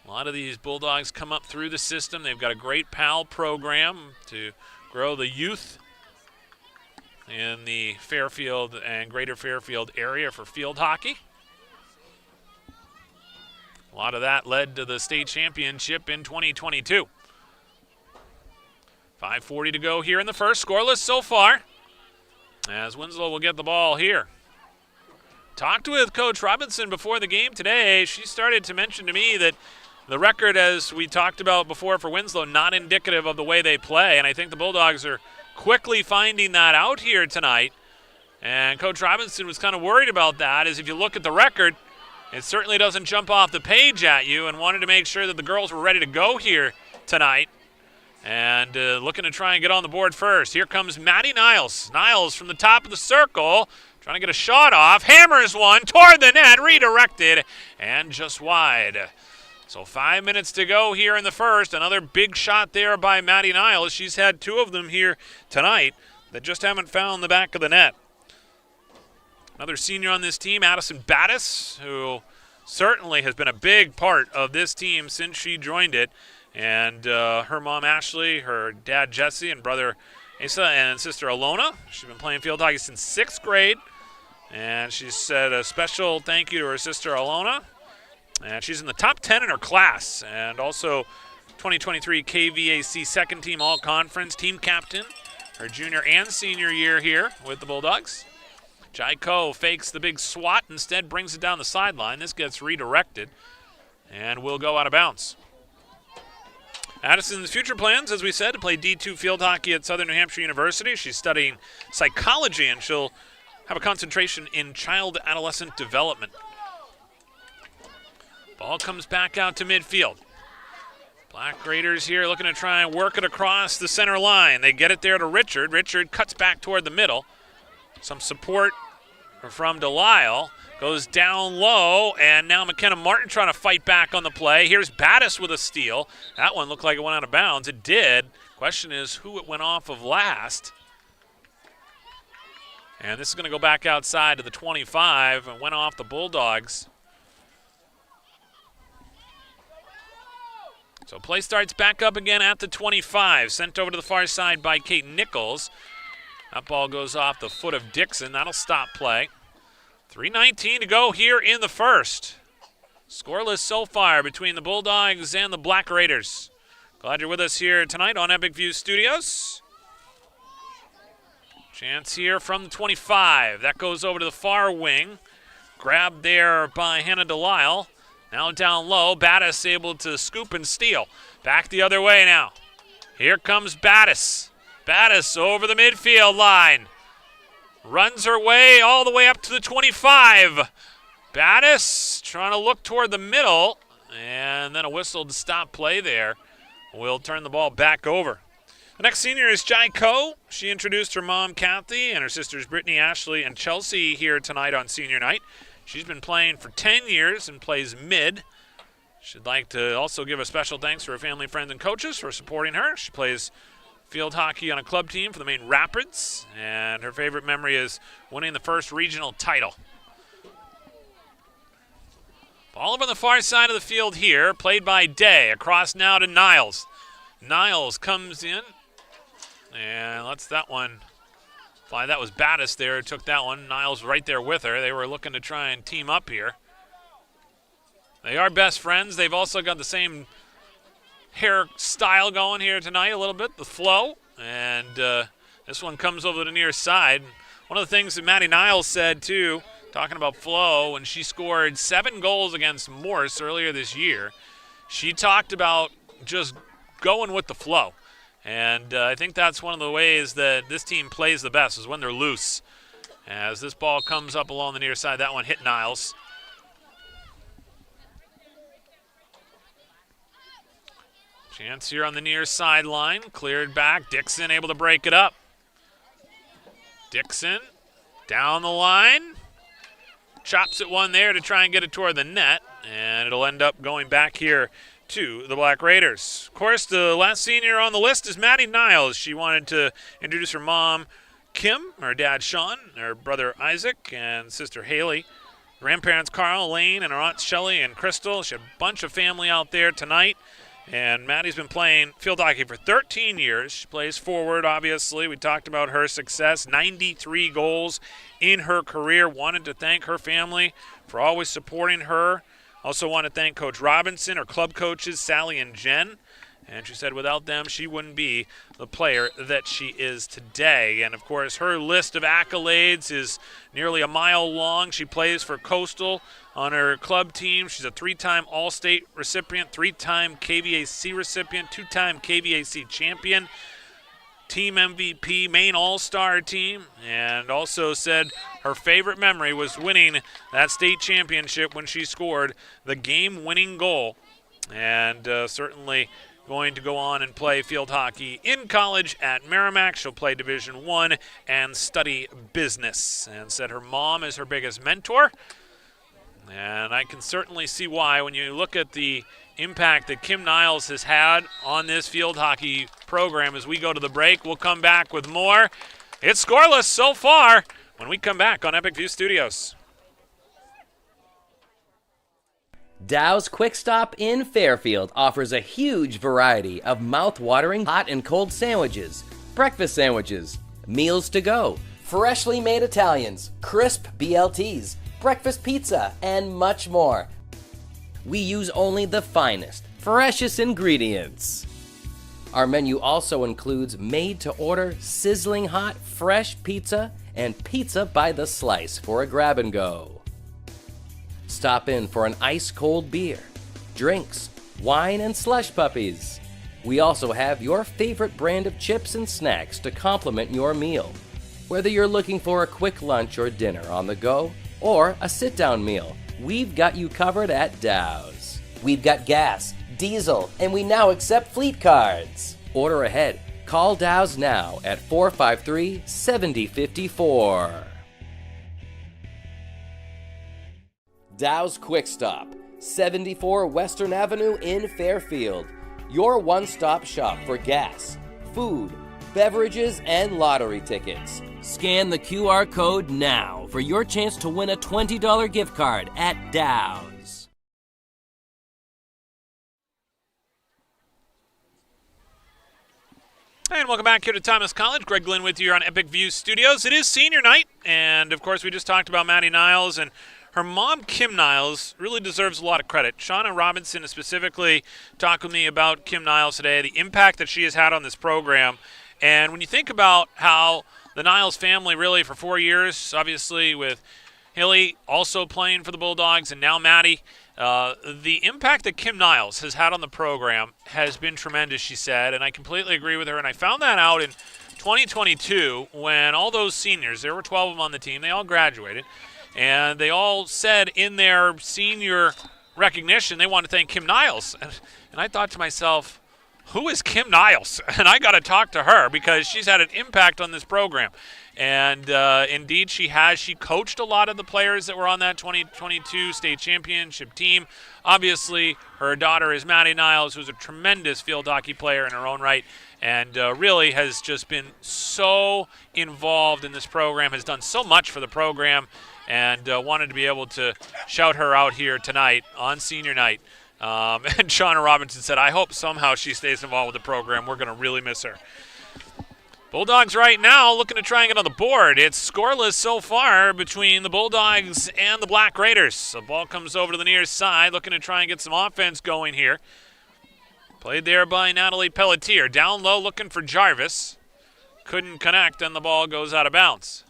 A lot of these Bulldogs come up through the system. They've got a great PAL program to grow the youth in the Fairfield and Greater Fairfield area for field hockey. A lot of that led to the state championship in 2022. 5:40 to go here in the first. Scoreless so far as Winslow will get the ball here. Talked with Coach Robinson before the game today. She started to mention to me that the record, as we talked about before for Winslow, not indicative of the way they play. And I think the Bulldogs are quickly finding that out here tonight. And Coach Robinson was kind of worried about that, as if you look at the record, it certainly doesn't jump off the page at you, and wanted to make sure that the girls were ready to go here tonight. And looking to try and get on the board first. Here comes Maddie Niles. Niles from the top of the circle, trying to get a shot off. Hammers one toward the net, redirected, and just wide. So 5 minutes to go here in the first. Another big shot there by Maddie Niles. She's had 2 of them here tonight that just haven't found the back of the net. Another senior on this team, Addison Battis, who certainly has been a big part of this team since she joined it. And her mom, Ashley, her dad, Jesse, and brother, Asa, and sister, Alona. She's been playing field hockey since 6th grade. And she said a special thank you to her sister, Alona. And she's in the top 10 in her class. And also 2023 KVAC second team all-conference team captain. Her junior and senior year here with the Bulldogs. Jai Ko fakes the big swat, instead brings it down the sideline. This gets redirected and will go out of bounds. Addison's future plans, as we said, to play D2 field hockey at Southern New Hampshire University. She's studying psychology, and she'll have a concentration in child-adolescent development. Ball comes back out to midfield. Black Raiders here looking to try and work it across the center line. They get it there to Richard. Richard cuts back toward the middle. Some support from Delisle. Goes down low, and now McKenna Martin trying to fight back on the play. Here's Battis with a steal. That one looked like it went out of bounds. It did. Question is who it went off of last. And this is going to go back outside to the 25 and went off the Bulldogs. So play starts back up again at the 25. Sent over to the far side by Kate Nichols. That ball goes off the foot of Dixon. That'll stop play. 3:19 to go here in the first. Scoreless so far between the Bulldogs and the Black Raiders. Glad you're with us here tonight on Epic View Studios. Chance here from the 25. That goes over to the far wing. Grabbed there by Hannah Delisle. Now down low. Battis able to scoop and steal. Back the other way now. Here comes Battis. Battis over the midfield line. Runs her way all the way up to the 25. Battis trying to look toward the middle, and then a whistle to stop play there. We'll turn the ball back over. The next senior is Jai Ko. She introduced her mom, Kathy, and her sisters, Brittany, Ashley, and Chelsea here tonight on senior night. She's been playing for 10 years and plays mid. She'd like to also give a special thanks to her family, friends, and coaches for supporting her. She plays field hockey on a club team for the Maine Rapids, and her favorite memory is winning the first regional title. Ball over on the far side of the field here, played by Day. Across now to Niles. Niles comes in and lets that one fly. That was Battis there who took that one. Niles right there with her. They were looking to try and team up here. They are best friends. They've also got the same hairstyle going here tonight a little bit, the flow. And this one comes over to the near side. One of the things that Maddie Niles said, too, talking about flow, when she scored 7 goals against Morse earlier this year, she talked about just going with the flow. And I think that's one of the ways that this team plays the best, is when they're loose. As this ball comes up along the near side, that one hit Niles. Chance here on the near sideline, cleared back. Dixon able to break it up. Dixon down the line. Chops it one there to try and get it toward the net, and it'll end up going back here to the Black Raiders. Of course, the last senior on the list is Maddie Niles. She wanted to introduce her mom, Kim, her dad, Sean, her brother, Isaac, and sister, Haley. Grandparents, Carl, Lane, and her aunts, Shelley and Crystal. She had a bunch of family out there tonight. And Maddie's been playing field hockey for 13 years. She plays forward, obviously. We talked about her success, 93 goals in her career. Wanted to thank her family for always supporting her. Also want to thank Coach Robinson, her club coaches, Sally and Jen. And she said without them, she wouldn't be the player that she is today. And, of course, her list of accolades is nearly a mile long. She plays for Coastal on her club team. She's a 3-time All-State recipient, 3-time KVAC recipient, 2-time KVAC champion, team MVP, Maine All-Star team, and also said her favorite memory was winning that state championship when she scored the game-winning goal. And certainly going to go on and play field hockey in college at Merrimack. She'll play Division I and study business, and said her mom is her biggest mentor. And I can certainly see why when you look at the impact that Kim Niles has had on this field hockey program. As we go to the break, we'll come back with more. It's scoreless so far when we come back on Epic View Studios. Dow's Quick Stop in Fairfield offers a huge variety of mouth-watering hot and cold sandwiches, breakfast sandwiches, meals to go, freshly made Italians, crisp BLTs, breakfast pizza, and much more. We use only the finest, freshest ingredients. Our menu also includes made-to-order, sizzling hot, fresh pizza and pizza by the slice for a grab-and-go. Stop in for an ice-cold beer, drinks, wine, and slush puppies. We also have your favorite brand of chips and snacks to complement your meal. Whether you're looking for a quick lunch or dinner on the go, or a sit-down meal, we've got you covered at Dow's. We've got gas, diesel, and we now accept fleet cards. Order ahead. Call Dow's now at 453-7054. Dow's Quick Stop, 74 Western Avenue in Fairfield. Your one-stop shop for gas, food, beverages, and lottery tickets. Scan the QR code now for your chance to win a $20 gift card at Dow's. And welcome back here to Thomas College. Greg Glynn with you here on Epic View Studios. It is senior night, and of course we just talked about Maddie Niles, and her mom, Kim Niles, really deserves a lot of credit. Shauna Robinson has specifically talked with me about Kim Niles today, the impact that she has had on this program. And when you think about how the Niles family really for 4 years, obviously with Hilly also playing for the Bulldogs and now Maddie, the impact that Kim Niles has had on the program has been tremendous, she said, and I completely agree with her. And I found that out in 2022 when all those seniors, there were 12 of them on the team, they all graduated, and they all said in their senior recognition they want to thank Kim Niles. And I thought to myself, who is Kim Niles? And I got to talk to her because she's had an impact on this program. And indeed she has. She coached a lot of the players that were on that 2022 state championship team. Obviously, her daughter is Maddie Niles, who's a tremendous field hockey player in her own right, and really has just been so involved in this program, has done so much for the program, and wanted to be able to shout her out here tonight on senior night. And Shauna Robinson said, I hope somehow she stays involved with the program. We're going to really miss her. Bulldogs right now looking to try and get on the board. It's scoreless so far between the Bulldogs and the Black Raiders. The ball comes over to the near side, looking to try and get some offense going here. Played there by Natalie Pelletier. Down low looking for Jarvis. Couldn't connect, and the ball goes out of bounds.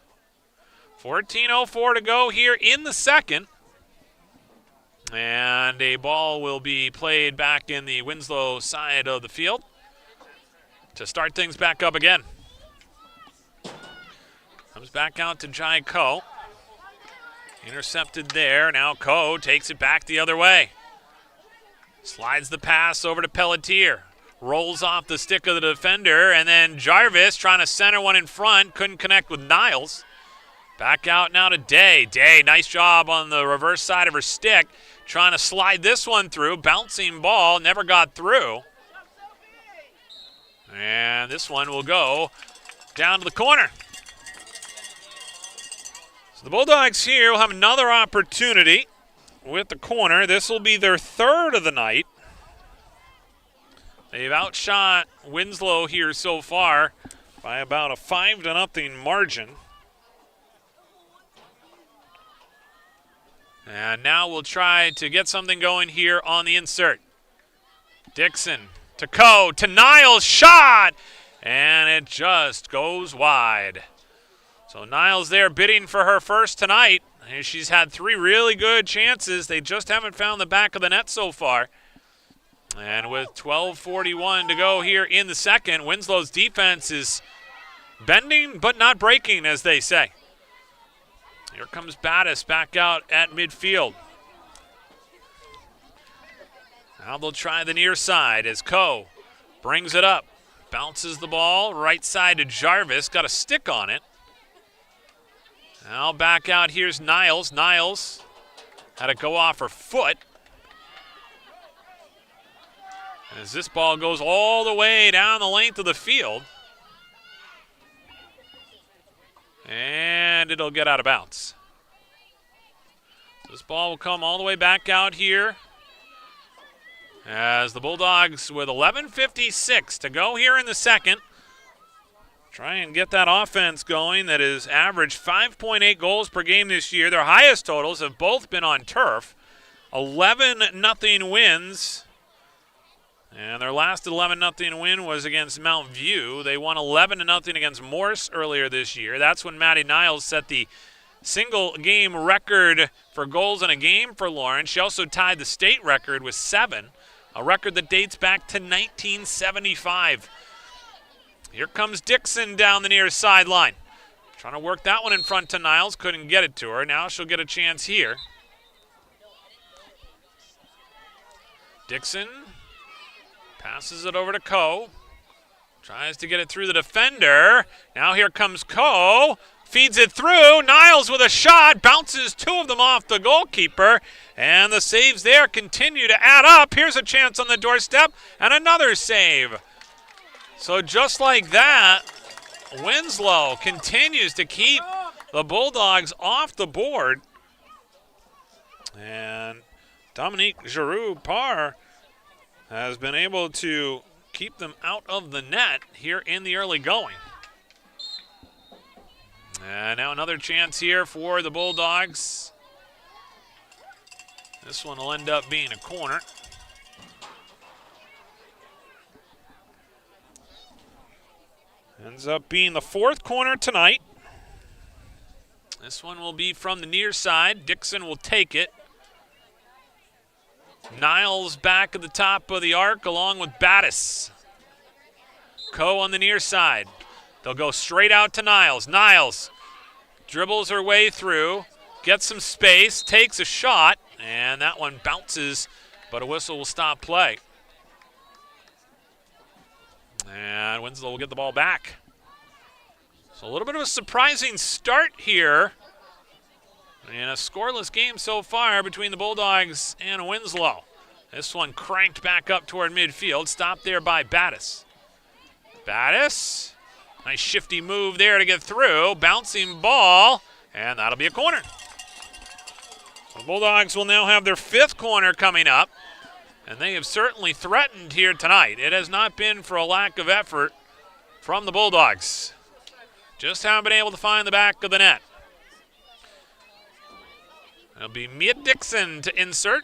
14:04 to go here in the second. And a ball will be played back in the Winslow side of the field to start things back up again. Comes back out to Jai Ko. Intercepted there. Now Ko takes it back the other way. Slides the pass over to Pelletier. Rolls off the stick of the defender, and then Jarvis trying to center one in front. Couldn't connect with Niles. Back out now to Day. Day, nice job on the reverse side of her stick. Trying to slide this one through. Bouncing ball, never got through. And this one will go down to the corner. So the Bulldogs here will have another opportunity with the corner. This will be their third of the night. They've outshot Winslow here so far by about a 5-0 margin. And now we'll try to get something going here on the insert. Dixon to Ko, to Niles, shot! And it just goes wide. So Niles there bidding for her first tonight. She's had 3 really good chances. They just haven't found the back of the net so far. And with 12:41 to go here in the second, Winslow's defense is bending but not breaking, as they say. Here comes Battis back out at midfield. Now they'll try the near side as Ko Brings it up. Bounces the ball right side to Jarvis. Got a stick on it. Now back out, here's Niles. Niles had to go off her foot. As this ball goes all the way down the length of the field. And it'll get out of bounds. This ball will come all the way back out here. As the Bulldogs, with 11:56 to go here in the second, try and get that offense going that has averaged 5.8 goals per game this year. Their highest totals have both been on turf. 11-0 wins. And their last 11-0 win was against Mount View. They won 11-0 against Morse earlier this year. That's when Maddie Niles set the single-game record for goals in a game for Lawrence. She also tied the state record with 7, a record that dates back to 1975. Here comes Dixon down the near sideline. Trying to work that one in front to Niles. Couldn't get it to her. Now she'll get a chance here. Dixon passes it over to Coe. Tries to get it through the defender. Now here comes Coe. Feeds it through. Niles with a shot. Bounces 2 of them off the goalkeeper. And the saves there continue to add up. Here's a chance on the doorstep. And another save. So just like that, Winslow continues to keep the Bulldogs off the board. And Dominique Giroux-Parr has been able to keep them out of the net here in the early going. And now another chance here for the Bulldogs. This one will end up being a corner. Ends up being the 4th corner tonight. This one will be from the near side. Dixon will take it. Niles back at the top of the arc along with Battis. Coe on the near side. They'll go straight out to Niles. Niles dribbles her way through, gets some space, takes a shot, and that one bounces, but a whistle will stop play. And Winslow will get the ball back. So a little bit of a surprising start here in a scoreless game so far between the Bulldogs and Winslow. This one cranked back up toward midfield, stopped there by Battis. Battis, nice shifty move there to get through, bouncing ball, and that'll be a corner. The Bulldogs will now have their 5th corner coming up, and they have certainly threatened here tonight. It has not been for a lack of effort from the Bulldogs. Just haven't been able to find the back of the net. It'll be Mia Dixon to insert.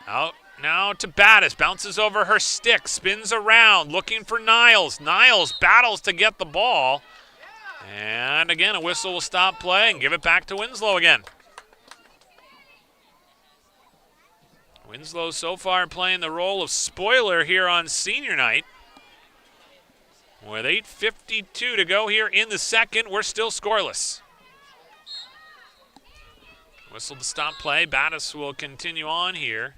Out now to Battis. Bounces over her stick. Spins around. Looking for Niles. Niles battles to get the ball. And again, a whistle will stop play and give it back to Winslow again. Winslow so far playing the role of spoiler here on senior night. With 8:52 to go here in the second, we're still scoreless. Whistle to stop play. Battis will continue on here.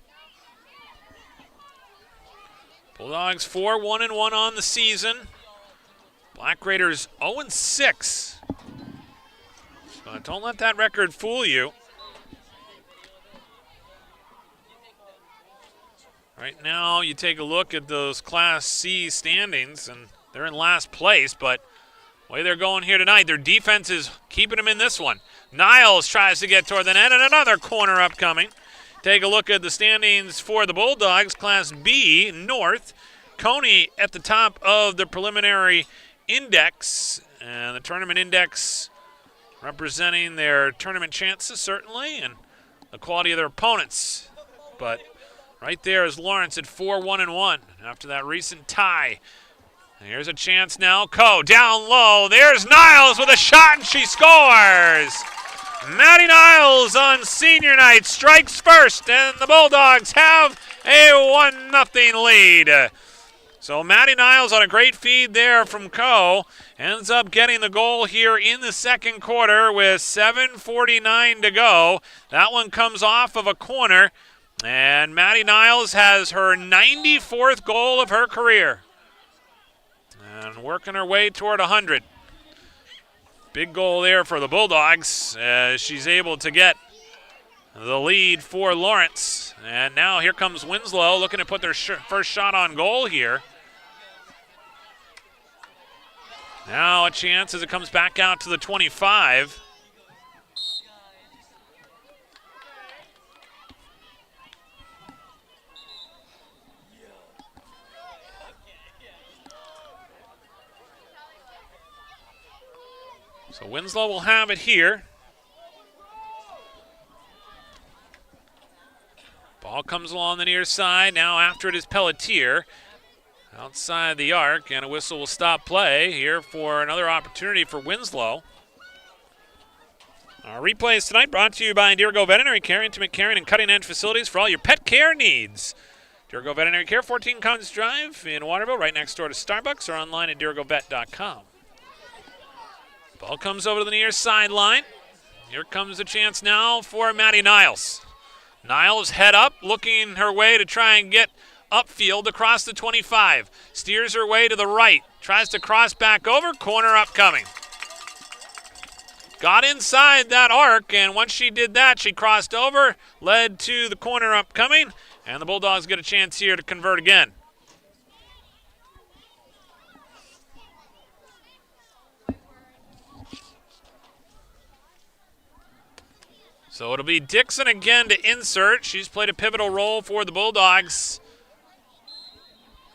Bulldogs 4-1-1 on the season. Black Raiders 0-6. But don't let that record fool you. Right now, you take a look at those Class C standings, and they're in last place, but the way they're going here tonight, their defense is keeping them in this one. Niles tries to get toward the net, and another corner upcoming. Take a look at the standings for the Bulldogs, Class B North. Coney at the top of the preliminary index, and the tournament index representing their tournament chances, certainly, and the quality of their opponents. But right there is Lawrence at 4-1-1 after that recent tie. And here's a chance now. Coe down low. There's Niles with a shot, and she scores. Maddie Niles on senior night strikes first, and the Bulldogs have a 1-0 lead. So Maddie Niles on a great feed there from Coe ends up getting the goal here in the second quarter with 7:49 to go. That one comes off of a corner, And Maddie Niles has her 94th goal of her career. And working her way toward 100. Big goal there for the Bulldogs as she's able to get the lead for Lawrence. And now here comes Winslow looking to put their first shot on goal here. Now a chance as it comes back out to the 25. So Winslow will have it here. Ball comes along the near side. Now after it is Pelletier. Outside the arc, and a whistle will stop play here for another opportunity for Winslow. Our replays tonight brought to you by Dirigo Veterinary Care, intimate caring and cutting-edge facilities for all your pet care needs. Dirigo Veterinary Care, 14 Collins Drive in Waterville, right next door to Starbucks, or online at dirigovet.com. Ball comes over to the near sideline. Here comes a chance now for Maddie Niles. Niles head up, looking her way to try and get upfield across the 25. Steers her way to the right. Tries to cross back over. Corner upcoming. Got inside that arc, and once she did that, she crossed over, led to the corner upcoming, and the Bulldogs get a chance here to convert again. So it'll be Dixon again to insert. She's played a pivotal role for the Bulldogs.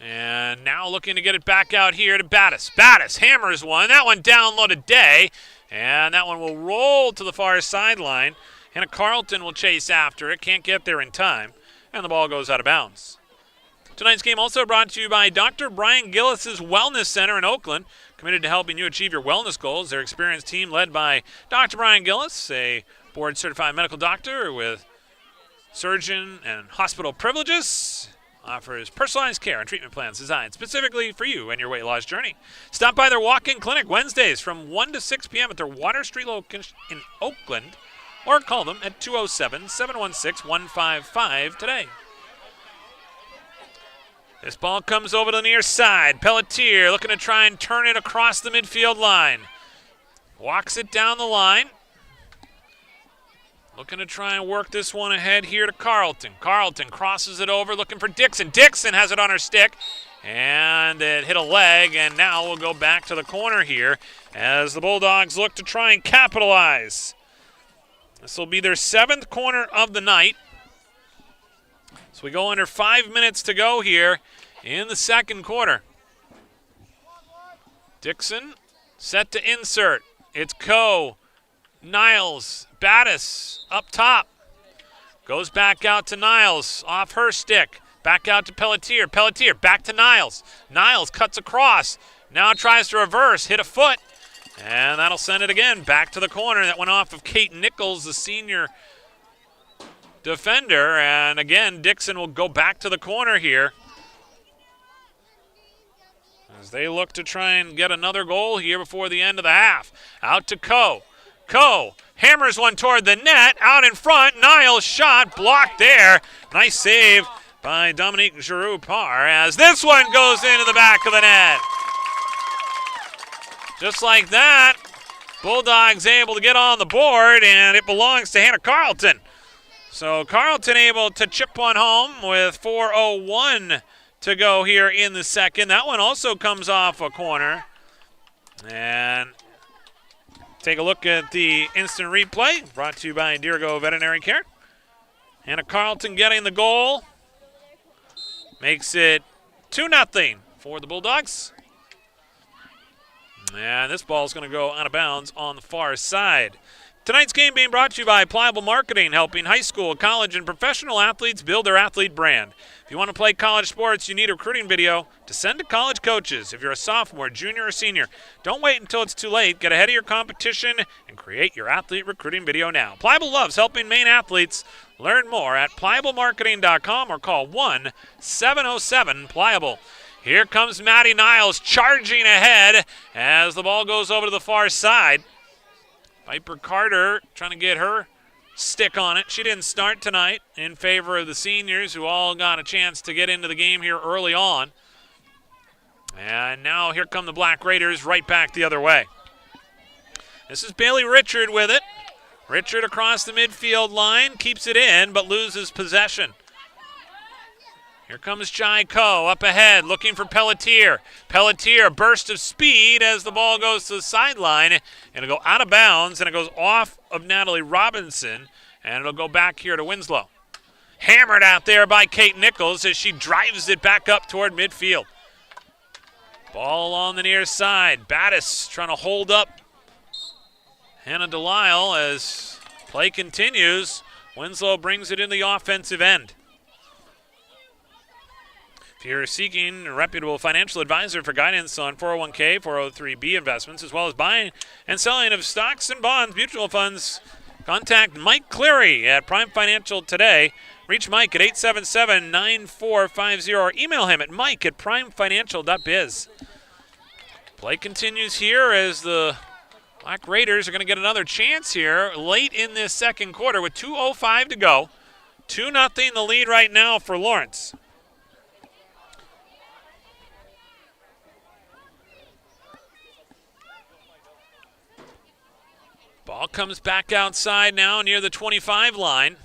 And now looking to get it back out here to Battis. Battis hammers one. That one downloaded Day. And that one will roll to the far sideline. And Carlton will chase after it. Can't get there in time. And the ball goes out of bounds. Tonight's game also brought to you by Dr. Brian Gillis' Wellness Center in Oakland. Committed to helping you achieve your wellness goals. Their experienced team led by Dr. Brian Gillis, a board-certified medical doctor with surgeon and hospital privileges. Offers personalized care and treatment plans designed specifically for you and your weight loss journey. Stop by their walk-in clinic Wednesdays from 1 to 6 p.m. at their Water Street location in Oakland, or call them at 207-716-155 today. This ball comes over to the near side. Pelletier looking to try and turn it across the midfield line. Walks it down the line. Looking to try and work this one ahead here to Carlton. Carlton crosses it over, looking for Dixon. Dixon has it on her stick, and it hit a leg, and now we'll go back to the corner here as the Bulldogs look to try and capitalize. This will be their 7th corner of the night. So we go under 5 minutes to go here in the second quarter. Dixon set to insert. It's Coe, Niles, Battis up top. Goes back out to Niles off her stick. Back out to Pelletier. Pelletier back to Niles. Niles cuts across. Now tries to reverse. Hit a foot. And that'll send it again back to the corner. That went off of Kate Nichols, the senior defender. And again, Dixon will go back to the corner here as they look to try and get another goal here before the end of the half. Out to Coe. Coe hammers one toward the net, out in front. Niles shot, blocked there. Nice save by Dominique Giroux-Parr as this one goes into the back of the net. Just like that, Bulldogs able to get on the board, and it belongs to Hannah Carlton. So Carlton able to chip one home with 4:01 to go here in the second. That one also comes off a corner. And take a look at the instant replay brought to you by Dirigo Veterinary Care. Hannah Carlton getting the goal. Makes it 2-0 for the Bulldogs. And this ball is going to go out of bounds on the far side. Tonight's game being brought to you by Pliable Marketing, helping high school, college, and professional athletes build their athlete brand. If you want to play college sports, you need a recruiting video to send to college coaches. If you're a sophomore, junior, or senior, don't wait until it's too late. Get ahead of your competition and create your athlete recruiting video now. Pliable loves helping Maine athletes. Learn more at pliablemarketing.com or call 1-707-PLIABLE. Here comes Maddie Niles charging ahead as the ball goes over to the far side. Piper Carter trying to get her stick on it. She didn't start tonight in favor of the seniors, who all got a chance to get into the game here early on. And now here come the Black Raiders right back the other way. This is Bailey Richard with it. Richard across the midfield line, keeps it in, but loses possession. Here comes Jai Ko up ahead, looking for Pelletier. Pelletier, a burst of speed as the ball goes to the sideline, and it'll go out of bounds, and it goes off of Natalie Robinson, and it'll go back here to Winslow. Hammered out there by Kate Nichols as she drives it back up toward midfield. Ball along the near side. Battis trying to hold up Hannah Delisle as play continues. Winslow brings it in the offensive end. If you're seeking a reputable financial advisor for guidance on 401k, 403b investments, as well as buying and selling of stocks and bonds, mutual funds, contact Mike Cleary at Prime Financial today. Reach Mike at 877-9450 or email him at mike@primefinancial.biz. Play continues here as the Black Raiders are going to get another chance here late in this second quarter with 2:05 to go. 2-0 the lead right now for Lawrence. Ball comes back outside now near the 25 line.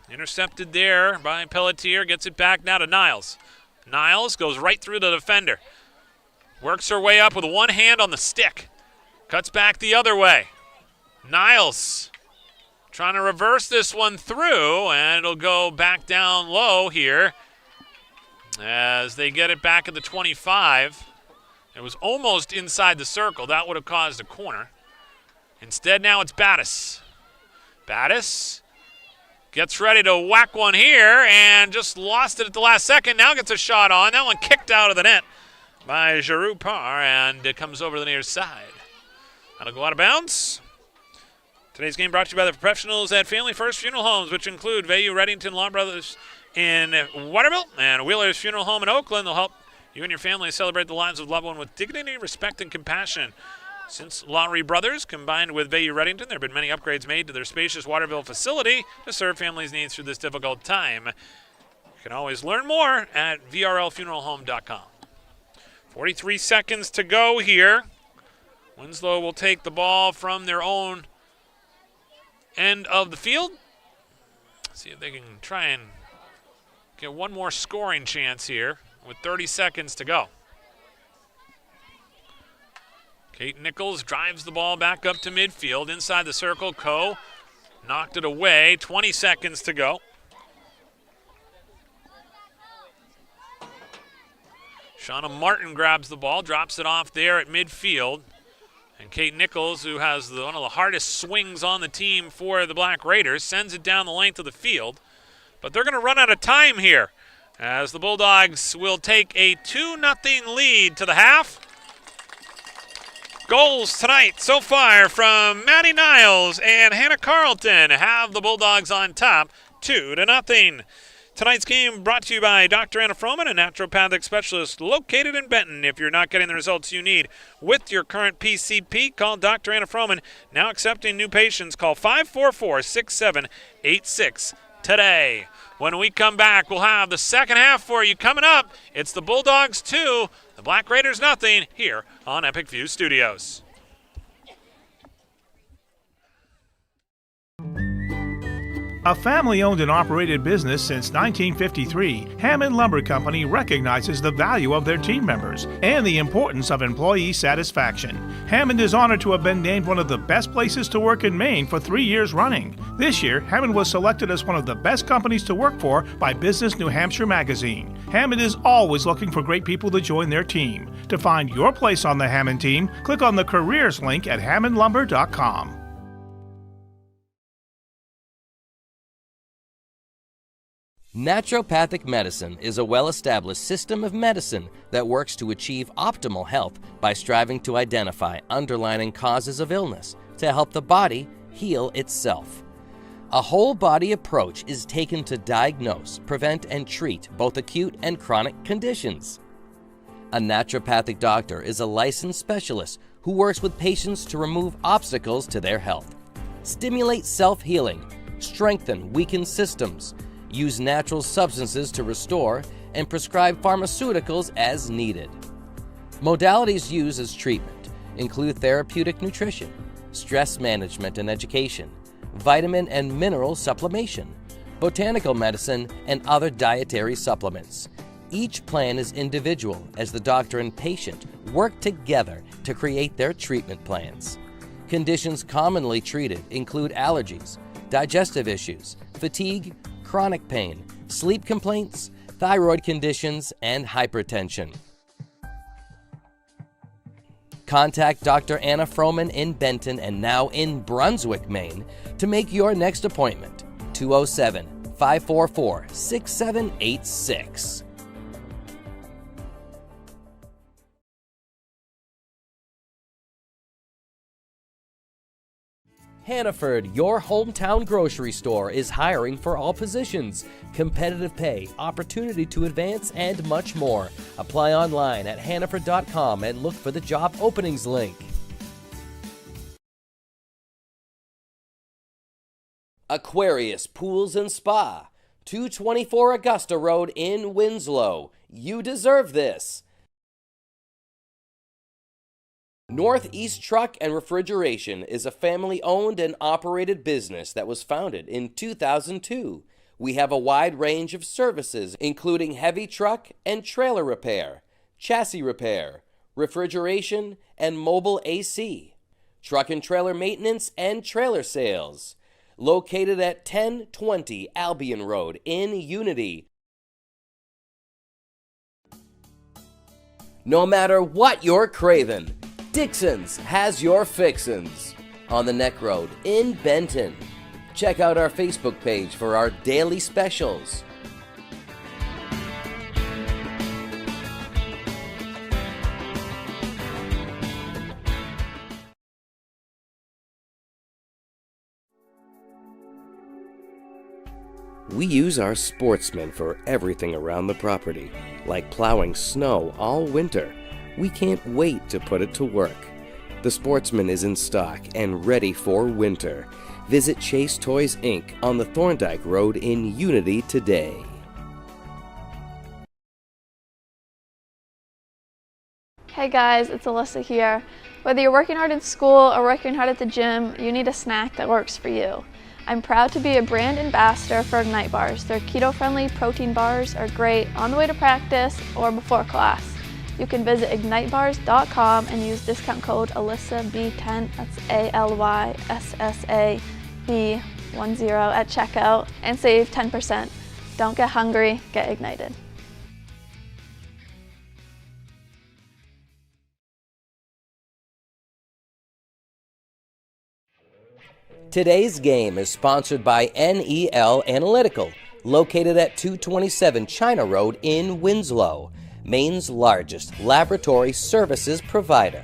Intercepted there by Pelletier. Gets it back now to Niles. Niles goes right through the defender. Works her way up with one hand on the stick. Cuts back the other way. Niles trying to reverse this one through, and it'll go back down low here as they get it back at the 25. It was almost inside the circle. That would have caused a corner. Instead, now it's Battis. Battis gets ready to whack one here and just lost it at the last second. Now gets a shot on. That one kicked out of the net by Giroux Parr, and it comes over the near side. That'll go out of bounds. Today's game brought to you by the professionals at Family First Funeral Homes, which include Vayu Reddington Law Brothers in Waterville and Wheeler's Funeral Home in Oakland. They'll help you and your family celebrate the lives of loved ones with dignity, respect, and compassion. Since Lowry Brothers combined with Vayu Reddington, there have been many upgrades made to their spacious Waterville facility to serve families' needs through this difficult time. You can always learn more at vrlfuneralhome.com. 43 seconds to go here. Winslow will take the ball from their own end of the field. See if they can try and get one more scoring chance here with 30 seconds to go. Kate Nichols drives the ball back up to midfield. Inside the circle, Coe knocked it away. 20 seconds to go. Shauna Martin grabs the ball, drops it off there at midfield. And Kate Nichols, who has one of the hardest swings on the team for the Black Raiders, sends it down the length of the field. But they're going to run out of time here as the Bulldogs will take a 2-0 lead to the half. Goals tonight so far from Maddie Niles and Hannah Carlton have the Bulldogs on top, 2-0. Tonight's game brought to you by Dr. Anna Froman, a naturopathic specialist located in Benton. If you're not getting the results you need with your current PCP, call Dr. Anna Froman. Now accepting new patients. Call 544-6786 today. When we come back, we'll have the second half for you coming up. It's the Bulldogs 2, the Black Raiders 0 here on Epic View Studios. A family-owned and operated business since 1953, Hammond Lumber Company recognizes the value of their team members and the importance of employee satisfaction. Hammond is honored to have been named one of the best places to work in Maine for 3 years running. This year, Hammond was selected as one of the best companies to work for by Business New Hampshire magazine. Hammond is always looking for great people to join their team. To find your place on the Hammond team, click on the careers link at hammondlumber.com. Naturopathic medicine is a well-established system of medicine that works to achieve optimal health by striving to identify underlying causes of illness to help the body heal itself. A whole-body approach is taken to diagnose, prevent, and treat both acute and chronic conditions. A naturopathic doctor is a licensed specialist who works with patients to remove obstacles to their health. stimulate self-healing, strengthen weakened systems, use natural substances to restore, and prescribe pharmaceuticals as needed. Modalities used as treatment include therapeutic nutrition, stress management and education, vitamin and mineral supplementation, botanical medicine, and other dietary supplements. Each plan is individual as the doctor and patient work together to create their treatment plans. Conditions commonly treated include allergies, digestive issues, fatigue, chronic pain, sleep complaints, thyroid conditions, and hypertension. Contact Dr. Anna Froman in Benton and now in Brunswick, Maine to make your next appointment. 207-544-6786. Hannaford, your hometown grocery store, is hiring for all positions, competitive pay, opportunity to advance, and much more. Apply online at hannaford.com and look for the job openings link. Aquarius Pools and Spa, 224 Augusta Road in Winslow. You deserve this. Northeast Truck and Refrigeration is a family-owned and operated business that was founded in 2002. We have a wide range of services, including heavy truck and trailer repair, chassis repair, refrigeration, and mobile AC, truck and trailer maintenance, and trailer sales. Located at 1020 Albion Road in Unity. No matter what you're craving, Dixon's has your fixins on the Neck Road in Benton. Check out our Facebook page for our daily specials. We use our sportsmen for everything around the property, like plowing snow all winter. We can't wait to put it to work. The Sportsman is in stock and ready for winter. Visit Chase Toys Inc. on the Thorndike Road in Unity today. Hey guys, it's Alyssa here. Whether you're working hard in school or working hard at the gym, you need a snack that works for you. I'm proud to be a brand ambassador for Ignite Bars. Their keto-friendly protein bars are great on the way to practice or before class. You can visit ignitebars.com and use discount code ALYSSAB10, that's ALYSSAB10 at checkout, and save 10%. Don't get hungry, get ignited. Today's game is sponsored by NEL Analytical, located at 227 China Road in Winslow, Maine's largest laboratory services provider.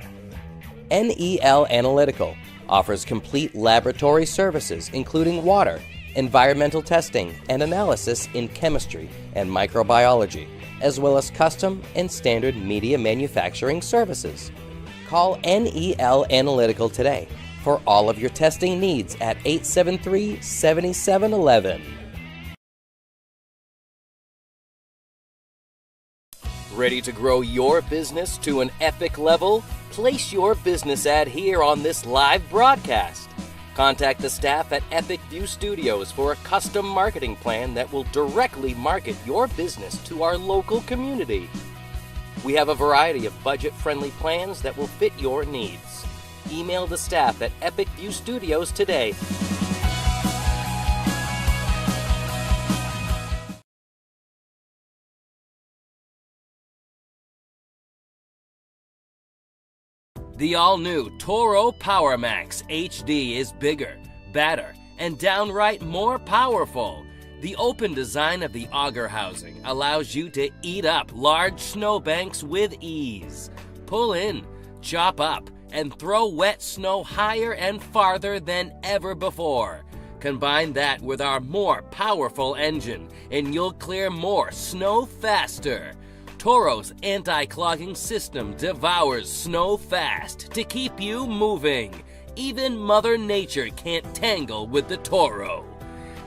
NEL Analytical offers complete laboratory services including water, environmental testing, and analysis in chemistry and microbiology, as well as custom and standard media manufacturing services. Call NEL Analytical today for all of your testing needs at 873-7711. Ready to grow your business to an epic level? Place your business ad here on this live broadcast. Contact the staff at Epic View Studios for a custom marketing plan that will directly market your business to our local community. We have a variety of budget-friendly plans that will fit your needs. Email the staff at Epic View Studios today. The all-new Toro PowerMax HD is bigger, better, and downright more powerful. The open design of the auger housing allows you to eat up large snowbanks with ease. Pull in, chop up, and throw wet snow higher and farther than ever before. Combine that with our more powerful engine, and you'll clear more snow faster. Toro's anti-clogging system devours snow fast to keep you moving. Even Mother Nature can't tangle with the Toro.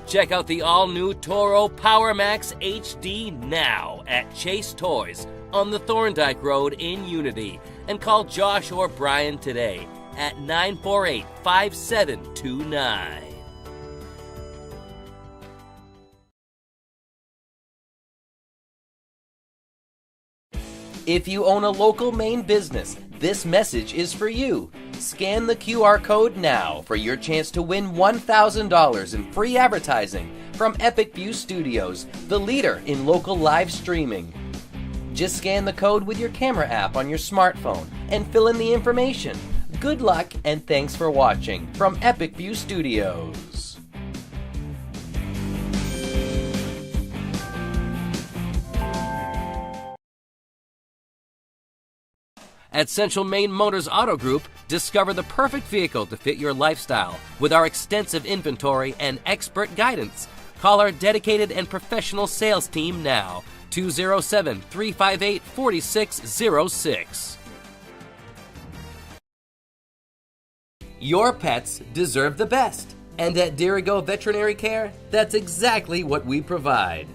Check out the all-new Toro Power Max HD now at Chase Toys on the Thorndike Road in Unity, and call Josh or Brian today at 948-5729. If you own a local Maine business, this message is for you. Scan the QR code now for your chance to win $1,000 in free advertising from Epic View Studios, the leader in local live streaming. Just scan the code with your camera app on your smartphone and fill in the information. Good luck and thanks for watching from Epic View Studios. At Central Maine Motors Auto Group, discover the perfect vehicle to fit your lifestyle with our extensive inventory and expert guidance. Call our dedicated and professional sales team now, 207-358-4606. Your pets deserve the best, and at Dirigo Veterinary Care, that's exactly what we provide.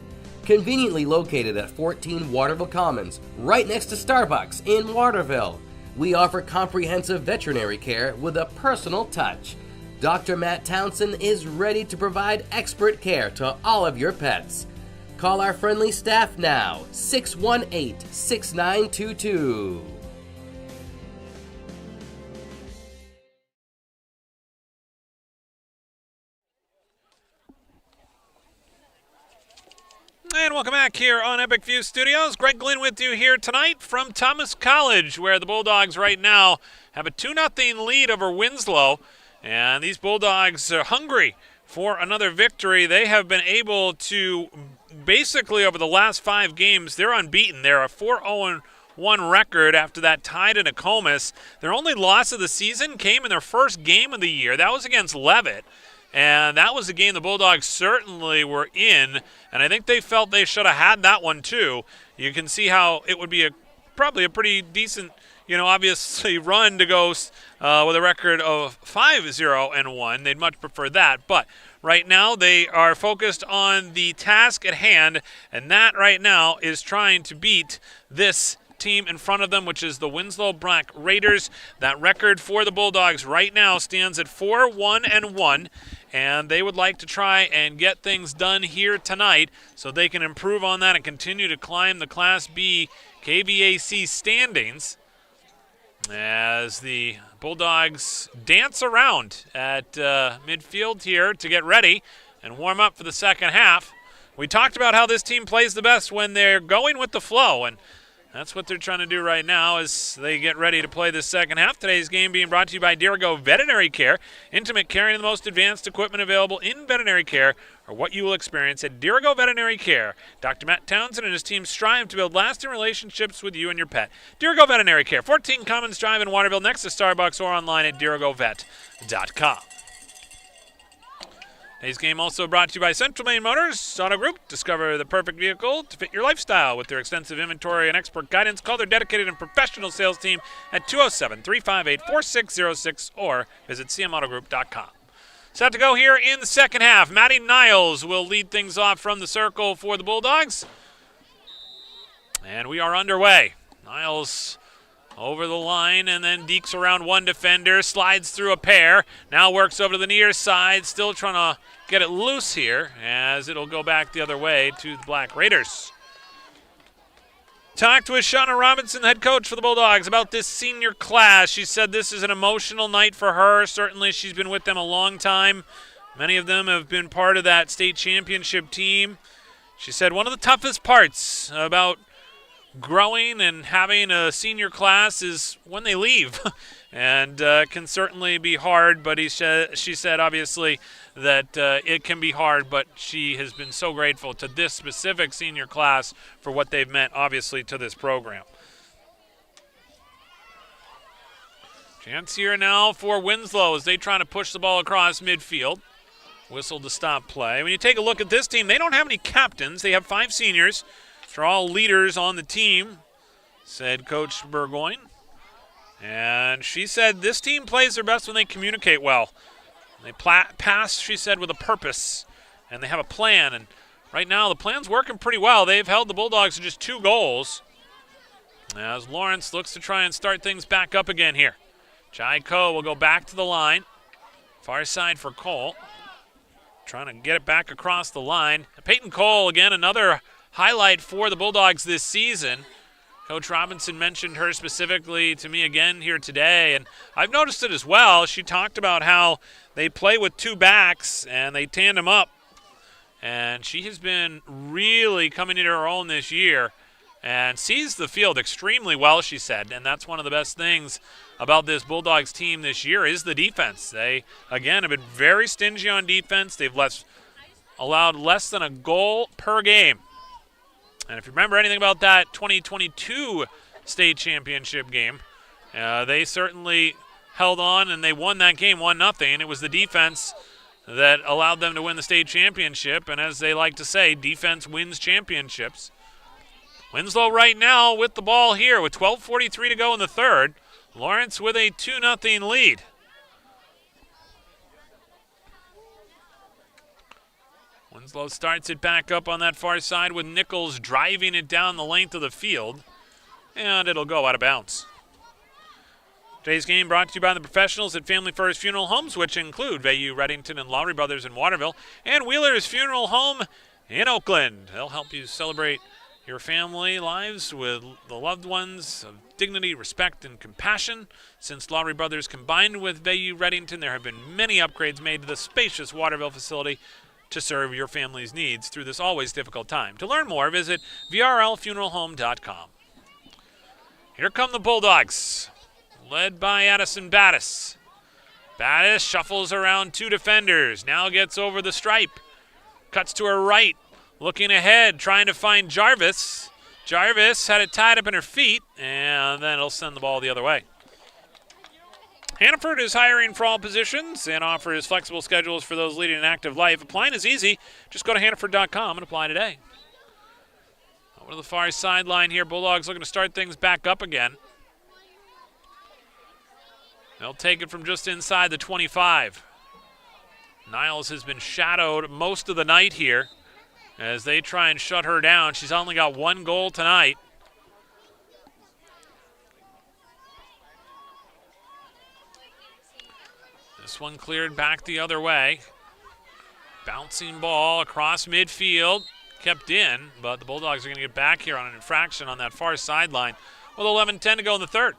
Conveniently located at 14 Waterville Commons, right next to Starbucks in Waterville, we offer comprehensive veterinary care with a personal touch. Dr. Matt Townsend is ready to provide expert care to all of your pets. Call our friendly staff now, 618-6922. And welcome back here on Epic View Studios. Greg Glynn with you here tonight from Thomas College, where the Bulldogs right now have a 2-0 lead over Winslow. And these Bulldogs are hungry for another victory. They have been able to, basically over the last 5 games, they're unbeaten. They're a 4-0-1 record after that tie to Nokomis. Their only loss of the season came in their first game of the year. That was against Leavitt. And that was a game the Bulldogs certainly were in, and I think they felt they should have had that one too. You can see how it would be probably a pretty decent, obviously run to go with a record of 5-0-1. They'd much prefer that, but right now they are focused on the task at hand, and that right now is trying to beat this team in front of them, which is the Winslow Black Raiders. That record for the Bulldogs right now stands at 4-1-1, and they would like to try and get things done here tonight so they can improve on that and continue to climb the Class B KVAC standings as the Bulldogs dance around at midfield here to get ready and warm up for the second half. We talked about how this team plays the best when they're going with the flow, and that's what they're trying to do right now as they get ready to play this second half. Today's game being brought to you by Dirigo Veterinary Care. Intimate care and the most advanced equipment available in veterinary care are what you will experience at Dirigo Veterinary Care. Dr. Matt Townsend and his team strive to build lasting relationships with you and your pet. Dirigo Veterinary Care, 14 Commons Drive in Waterville, next to Starbucks, or online at dirigovet.com. Today's game also brought to you by Central Maine Motors Auto Group. Discover the perfect vehicle to fit your lifestyle. With their extensive inventory and expert guidance, call their dedicated and professional sales team at 207-358-4606 or visit cmautogroup.com. Set to go here in the second half. Maddie Niles will lead things off from the circle for the Bulldogs. And we are underway. Niles over the line and then dekes around one defender, slides through a pair, now works over to the near side, still trying to get it loose here as it'll go back the other way to the Black Raiders. Talked with Shauna Robinson, head coach for the Bulldogs, about this senior class. She said this is an emotional night for her. Certainly she's been with them a long time. Many of them have been part of that state championship team. She said one of the toughest parts about growing and having a senior class is when they leave, and can certainly be hard, but she said obviously that it can be hard, but she has been so grateful to this specific senior class for what they've meant obviously to this program. Chance here now for Winslow as they try to push the ball across midfield. Whistle to stop play. When you take a look at this team, they don't have any captains. They have 5 seniors. They're all leaders on the team, said Coach Burgoyne. And she said this team plays their best when they communicate well. They pass, she said, with a purpose, and they have a plan. And right now the plan's working pretty well. They've held the Bulldogs to just 2 goals. As Lawrence looks to try and start things back up again here. Jai Ko will go back to the line. Far side for Cole. Trying to get it back across the line. Peyton Cole, again, another highlight for the Bulldogs this season. Coach Robinson mentioned her specifically to me again here today, and I've noticed it as well. She talked about how they play with 2 backs and they tandem up. And she has been really coming into her own this year and sees the field extremely well, she said. And that's one of the best things about this Bulldogs team this year is the defense. They, again, have been very stingy on defense. They've allowed less than a goal per game. And if you remember anything about that 2022 state championship game, they certainly held on and they won that game 1-0. It was the defense that allowed them to win the state championship. And as they like to say, defense wins championships. Winslow right now with the ball here with 12:43 to go in the third. Lawrence with a 2-0 lead. Winslow starts it back up on that far side with Nichols driving it down the length of the field. And it'll go out of bounds. Today's game brought to you by the professionals at Family First Funeral Homes, which include Veyu, Reddington, and Lowry Brothers in Waterville, and Wheeler's Funeral Home in Oakland. They'll help you celebrate your family lives with the loved ones of dignity, respect, and compassion. Since Lowry Brothers combined with Veyu, Reddington, there have been many upgrades made to the spacious Waterville facility to serve your family's needs through this always difficult time. To learn more, visit vrlfuneralhome.com. Here come the Bulldogs, led by Addison Battis. Battis shuffles around 2 defenders, now gets over the stripe, cuts to her right, looking ahead, trying to find Jarvis. Jarvis had it tied up in her feet, and then it'll send the ball the other way. Hannaford is hiring for all positions and offers flexible schedules for those leading an active life. Applying is easy. Just go to Hannaford.com and apply today. Over to the far sideline here. Bulldogs looking to start things back up again. They'll take it from just inside the 25. Niles has been shadowed most of the night here as they try and shut her down. She's only got 1 goal tonight. This one cleared back the other way. Bouncing ball across midfield. Kept in, but the Bulldogs are going to get back here on an infraction on that far sideline with 11:10 to go in the third.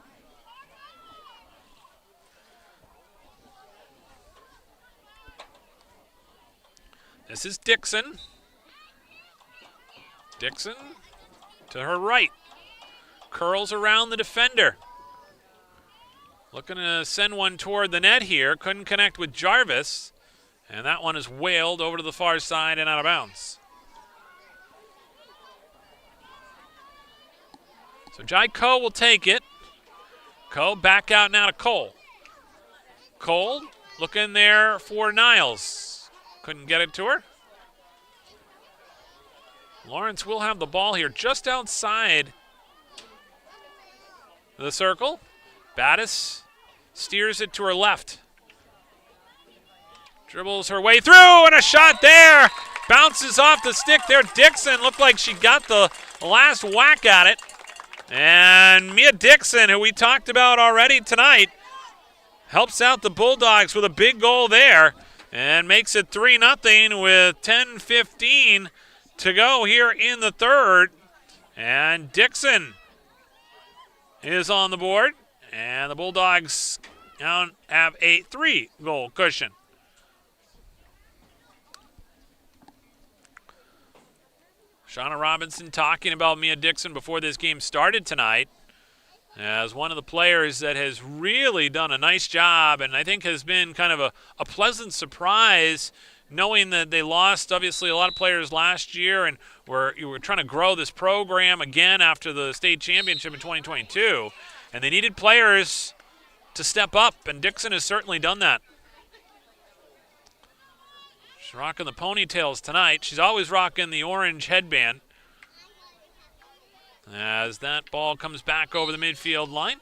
This is Dixon. Dixon to her right. Curls around the defender. Looking to send one toward the net here. Couldn't connect with Jarvis. And that one is whaled over to the far side and out of bounds. So Jai Ko will take it. Ko back out now to Cole. Cole looking there for Niles. Couldn't get it to her. Lawrence will have the ball here just outside the circle. Battis steers it to her left. Dribbles her way through, and a shot there. Bounces off the stick there. Dixon looked like she got the last whack at it. And Mia Dixon, who we talked about already tonight, helps out the Bulldogs with a big goal there and makes it 3-0 with 10:15 to go here in the third. And Dixon is on the board. And the Bulldogs now have a 3-goal cushion. Shauna Robinson talking about Mia Dixon before this game started tonight as one of the players that has really done a nice job and I think has been kind of a pleasant surprise knowing that they lost, obviously, a lot of players last year and were trying to grow this program again after the state championship in 2022. And they needed players to step up, and Dixon has certainly done that. She's rocking the ponytails tonight. She's always rocking the orange headband. As that ball comes back over the midfield line.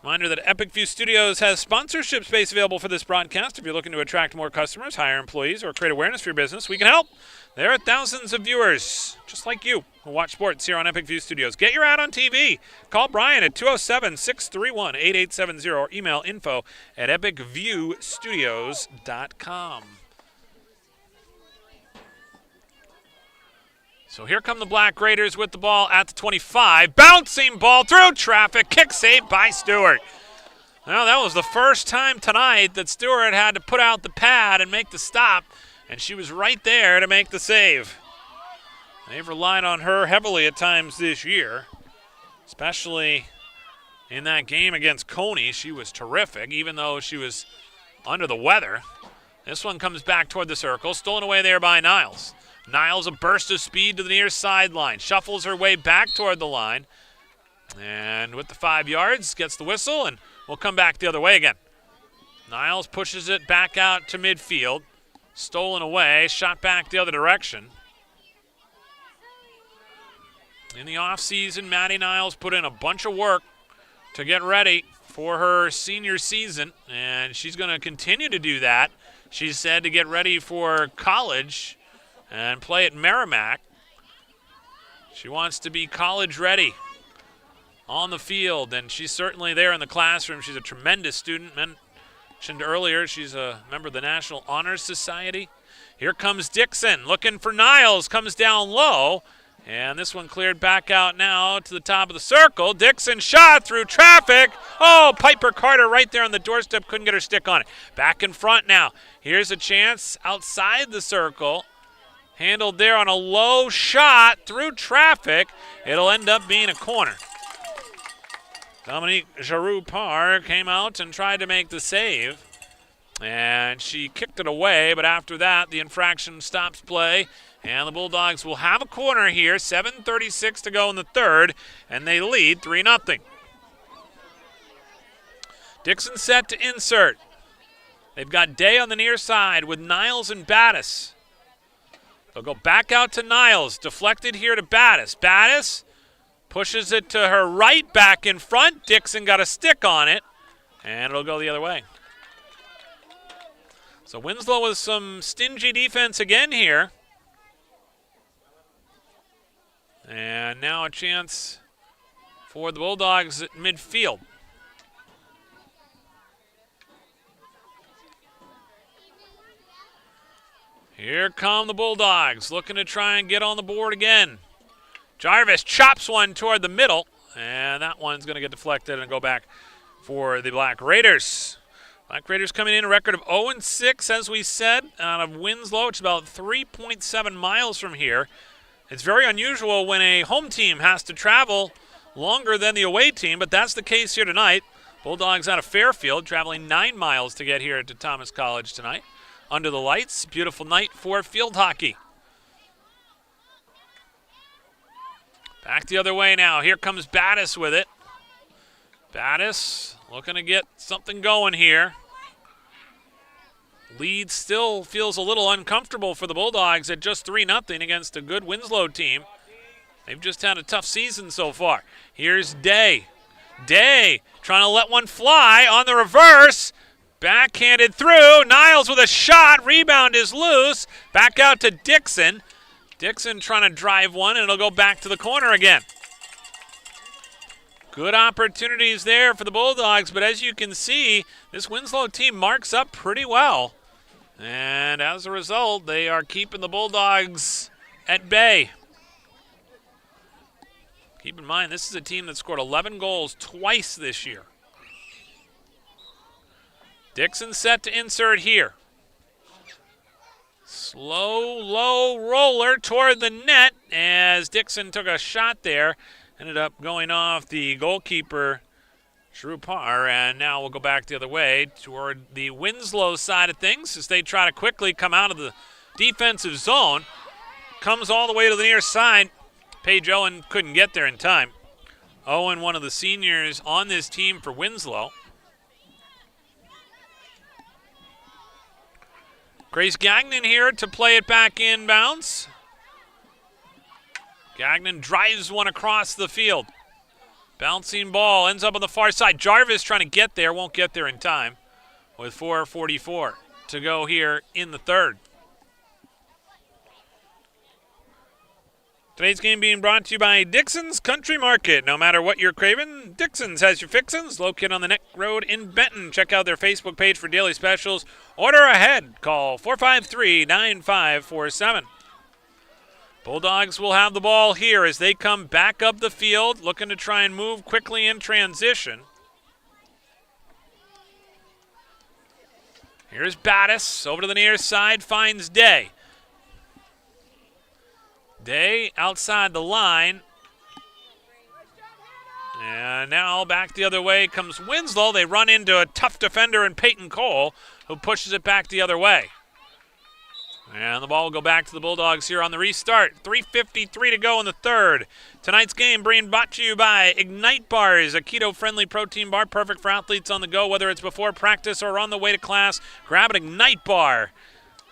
Reminder that Epic View Studios has sponsorship space available for this broadcast. If you're looking to attract more customers, hire employees, or create awareness for your business, we can help. There are thousands of viewers, just like you, who watch sports here on Epic View Studios. Get your ad on TV. Call Brian at 207-631-8870 or email info@epicviewstudios.com. So here come the Black Raiders with the ball at the 25. Bouncing ball through traffic. Kick save by Stewart. Well, that was the first time tonight that Stewart had to put out the pad and make the stop, and she was right there to make the save. They've relied on her heavily at times this year, especially in that game against Coney. She was terrific, even though she was under the weather. This one comes back toward the circle, stolen away there by Niles. Niles, a burst of speed to the near sideline, shuffles her way back toward the line, and with the 5 yards, gets the whistle, and will come back the other way again. Niles pushes it back out to midfield, stolen away, shot back the other direction. In the offseason, Maddie Niles put in a bunch of work to get ready for her senior season, and she's going to continue to do that. She said to get ready for college and play at Merrimack. She wants to be college ready on the field, and she's certainly there in the classroom. She's a tremendous student. Mentioned earlier, she's a member of the National Honor Society. Here comes Dixon, looking for Niles, comes down low, and this one cleared back out now to the top of the circle. Dixon shot through traffic. Oh, Piper Carter right there on the doorstep, couldn't get her stick on it. Back in front now. Here's a chance outside the circle. Handled there on a low shot through traffic. It'll end up being a corner. Dominique Giroux-Parr came out and tried to make the save, and she kicked it away, but after that, the infraction stops play, and the Bulldogs will have a corner here. 7:36 to go in the third, and they lead 3-0. Dixon set to insert. They've got Day on the near side with Niles and Battis. They'll go back out to Niles, deflected here to Battis. Battis pushes it to her right, back in front. Dixon got a stick on it, and it'll go the other way. So Winslow with some stingy defense again here. And now a chance for the Bulldogs at midfield. Here come the Bulldogs, looking to try and get on the board again. Jarvis chops one toward the middle, and that one's going to get deflected and go back for the Black Raiders. Black Raiders coming in a record of 0-6, as we said, out of Winslow. It's about 3.7 miles from here. It's very unusual when a home team has to travel longer than the away team, but that's the case here tonight. Bulldogs out of Fairfield, traveling 9 miles to get here to Thomas College tonight. Under the lights, beautiful night for field hockey. Back the other way now. Here comes Battis with it. Battis looking to get something going here. Lead still feels a little uncomfortable for the Bulldogs at just 3-0 against a good Winslow team. They've just had a tough season so far. Here's Day. Day trying to let one fly on the reverse. Backhanded through. Niles with a shot. Rebound is loose. Back out to Dixon. Dixon trying to drive one, and it'll go back to the corner again. Good opportunities there for the Bulldogs, but as you can see, this Winslow team marks up pretty well. And as a result, they are keeping the Bulldogs at bay. Keep in mind, this is a team that scored 11 goals twice this year. Dixon set to insert here. Slow, low roller toward the net as Dixon took a shot there. Ended up going off the goalkeeper, Giroux-Parr, and now we'll go back the other way toward the Winslow side of things as they try to quickly come out of the defensive zone. Comes all the way to the near side. Paige Owen couldn't get there in time. Owen, one of the seniors on this team for Winslow. Grace Gagnon here to play it back inbounds. Gagnon drives one across the field. Bouncing ball ends up on the far side. Jarvis trying to get there, won't get there in time with 4:44 to go here in the third. Today's game being brought to you by Dixon's Country Market. No matter what you're craving, Dixon's has your fixins. Located on the Neck Road in Benton. Check out their Facebook page for daily specials. Order ahead. Call 453-9547. Bulldogs will have the ball here as they come back up the field, looking to try and move quickly in transition. Here's Battis over to the near side, finds Day. Day outside the line. And now back the other way comes Winslow. They run into a tough defender in Peyton Cole, who pushes it back the other way. And the ball will go back to the Bulldogs here on the restart. 3:53 to go in the third. Tonight's game being brought to you by Ignite Bars, a keto-friendly protein bar perfect for athletes on the go, whether it's before practice or on the way to class. Grab an Ignite Bar.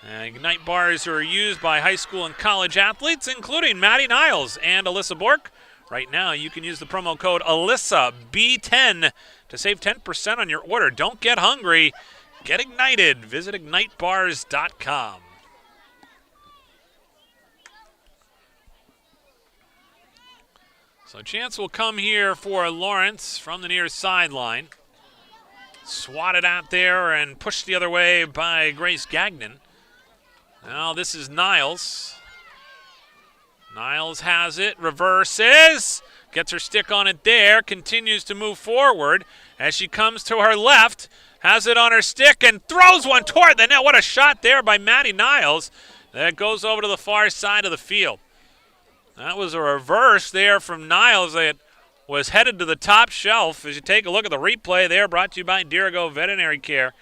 Ignite Bars are used by high school and college athletes, including Maddie Niles and Alyssa Bork. Right now, you can use the promo code ALYSSAB10 to save 10% on your order. Don't get hungry. Get ignited. Visit ignitebars.com. So a chance will come here for Lawrence from the near sideline. Swatted out there and pushed the other way by Grace Gagnon. Now this is Niles. Niles has it, reverses, gets her stick on it there, continues to move forward as she comes to her left, has it on her stick and throws one toward the net. What a shot there by Maddie Niles. That goes over to the far side of the field. That was a reverse there from Niles that was headed to the top shelf. As you take a look at the replay there, brought to you by Dirigo Veterinary Care.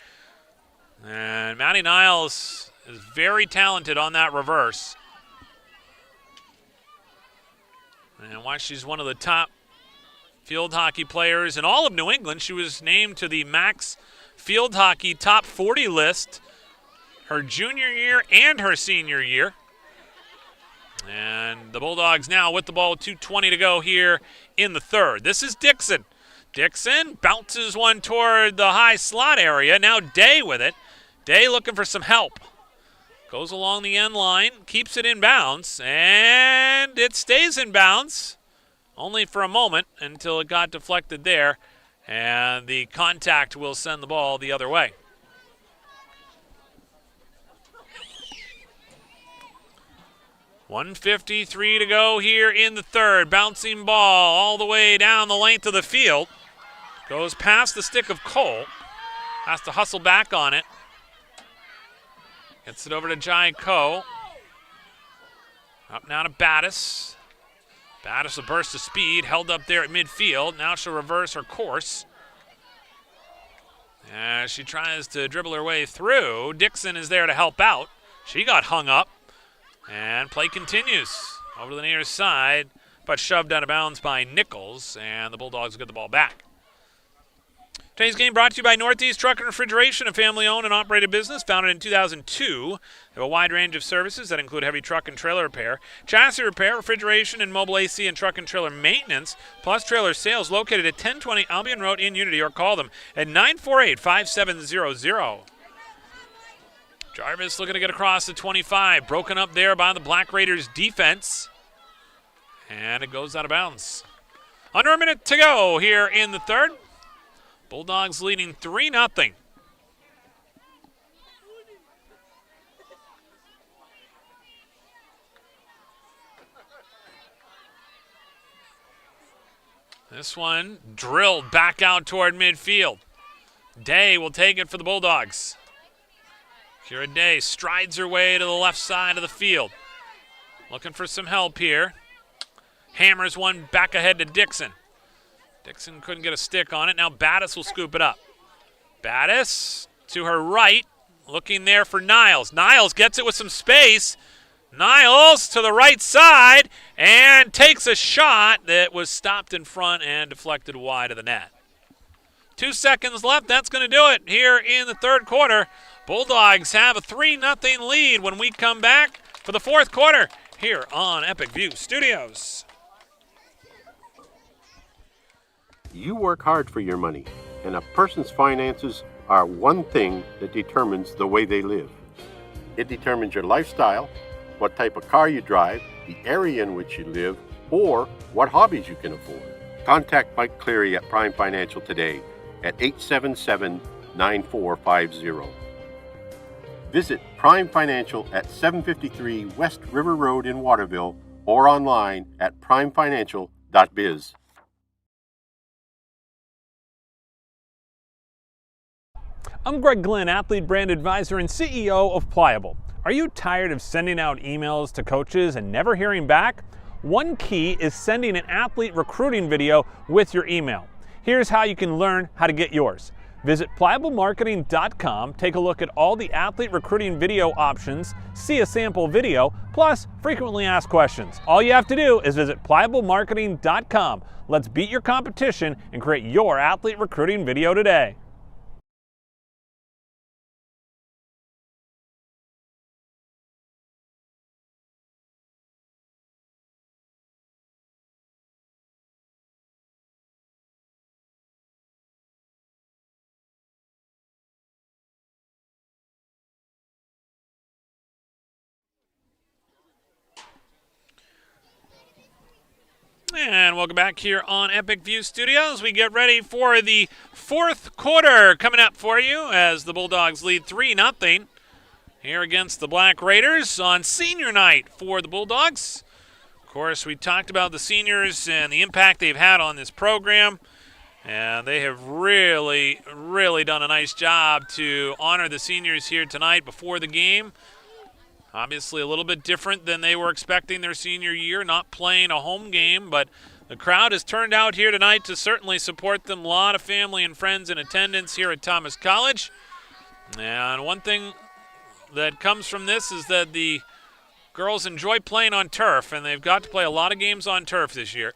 And Maddie Niles is very talented on that reverse. And why she's one of the top field hockey players in all of New England. She was named to the Max Field Hockey Top 40 list her junior year and her senior year. And the Bulldogs now with the ball, 2:20 to go here in the third. This is Dixon. Dixon bounces one toward the high slot area. Now Day with it. Day looking for some help. Goes along the end line, keeps it in bounds, and it stays in bounds. Only for a moment until it got deflected there. And the contact will send the ball the other way. .153 to go here in the third. Bouncing ball all the way down the length of the field. Goes past the stick of Cole. Has to hustle back on it. Gets it over to Jai Ko. Up now to Battis. Battis a burst of speed. Held up there at midfield. Now she'll reverse her course. As she tries to dribble her way through. Dixon is there to help out. She got hung up. And play continues. Over to the near side, but shoved out of bounds by Nichols, and the Bulldogs get the ball back. Today's game brought to you by Northeast Truck and Refrigeration, a family-owned and operated business founded in 2002. They have a wide range of services that include heavy truck and trailer repair, chassis repair, refrigeration, and mobile AC and truck and trailer maintenance, plus trailer sales located at 1020 Albion Road in Unity, or call them at 948-5700. Jarvis looking to get across the 25. Broken up there by the Black Raiders defense. And it goes out of bounds. Under a minute to go here in the third. Bulldogs leading 3-0. This one drilled back out toward midfield. Day will take it for the Bulldogs. Kira Day strides her way to the left side of the field. Looking for some help here. Hammers one back ahead to Dixon. Dixon couldn't get a stick on it. Now Battis will scoop it up. Battis to her right. Looking there for Niles. Niles gets it with some space. Niles to the right side and takes a shot that was stopped in front and deflected wide of the net. 2 seconds left. That's going to do it here in the third quarter. Bulldogs have a 3-0 lead when we come back for the fourth quarter here on Epic View Studios. You work hard for your money, and a person's finances are one thing that determines the way they live. It determines your lifestyle, what type of car you drive, the area in which you live, or what hobbies you can afford. Contact Mike Cleary at Prime Financial today at 877-9450. Visit Prime Financial at 753 West River Road in Waterville or online at primefinancial.biz. I'm Greg Glenn, athlete brand advisor and CEO of Pliable. Are you tired of sending out emails to coaches and never hearing back? One key is sending an athlete recruiting video with your email. Here's how you can learn how to get yours. Visit pliablemarketing.com, take a look at all the athlete recruiting video options, see a sample video, plus frequently asked questions. All you have to do is visit pliablemarketing.com. Let's beat your competition and create your athlete recruiting video today. And welcome back here on Epic View Studios. We get ready for the fourth quarter coming up for you as the Bulldogs lead 3-0 here against the Black Raiders on senior night for the Bulldogs. Of course, we talked about the seniors and the impact they've had on this program, and they have really, really done a nice job to honor the seniors here tonight before the game. Obviously a little bit different than they were expecting their senior year, not playing a home game, but the crowd has turned out here tonight to certainly support them. A lot of family and friends in attendance here at Thomas College. And one thing that comes from this is that the girls enjoy playing on turf, and they've got to play a lot of games on turf this year.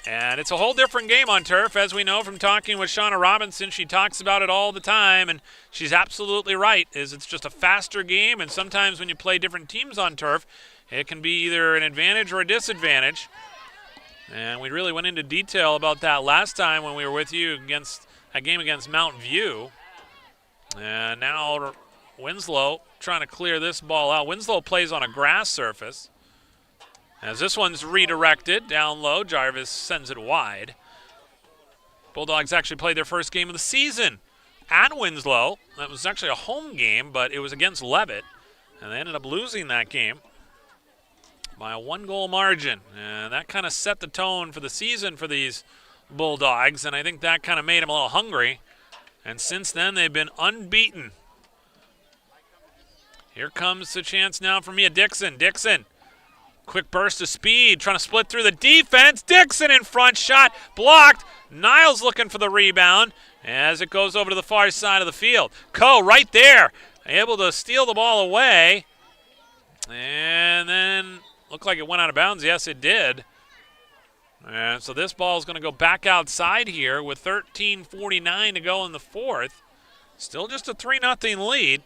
And it's a whole different game on turf, as we know from talking with Shauna Robinson. She talks about it all the time, and she's absolutely right. It's just a faster game, and sometimes when you play different teams on turf, it can be either an advantage or a disadvantage. And we really went into detail about that last time when we were with you against a game against Mountain View. And now Winslow trying to clear this ball out. Winslow plays on a grass surface. As this one's redirected down low, Jarvis sends it wide. Bulldogs actually played their first game of the season at Winslow. That was actually a home game, but it was against Leavitt, and they ended up losing that game by a 1-goal margin. And that kind of set the tone for the season for these Bulldogs, and I think that kind of made them a little hungry. And since then, they've been unbeaten. Here comes the chance now for Mia Dixon. Dixon. Quick burst of speed, trying to split through the defense. Dixon in front, shot blocked. Niles looking for the rebound as it goes over to the far side of the field. Coe right there, able to steal the ball away. And then looked like it went out of bounds. Yes, it did. And so this ball is going to go back outside here with 13:49 to go in the fourth. Still just a 3-0 lead.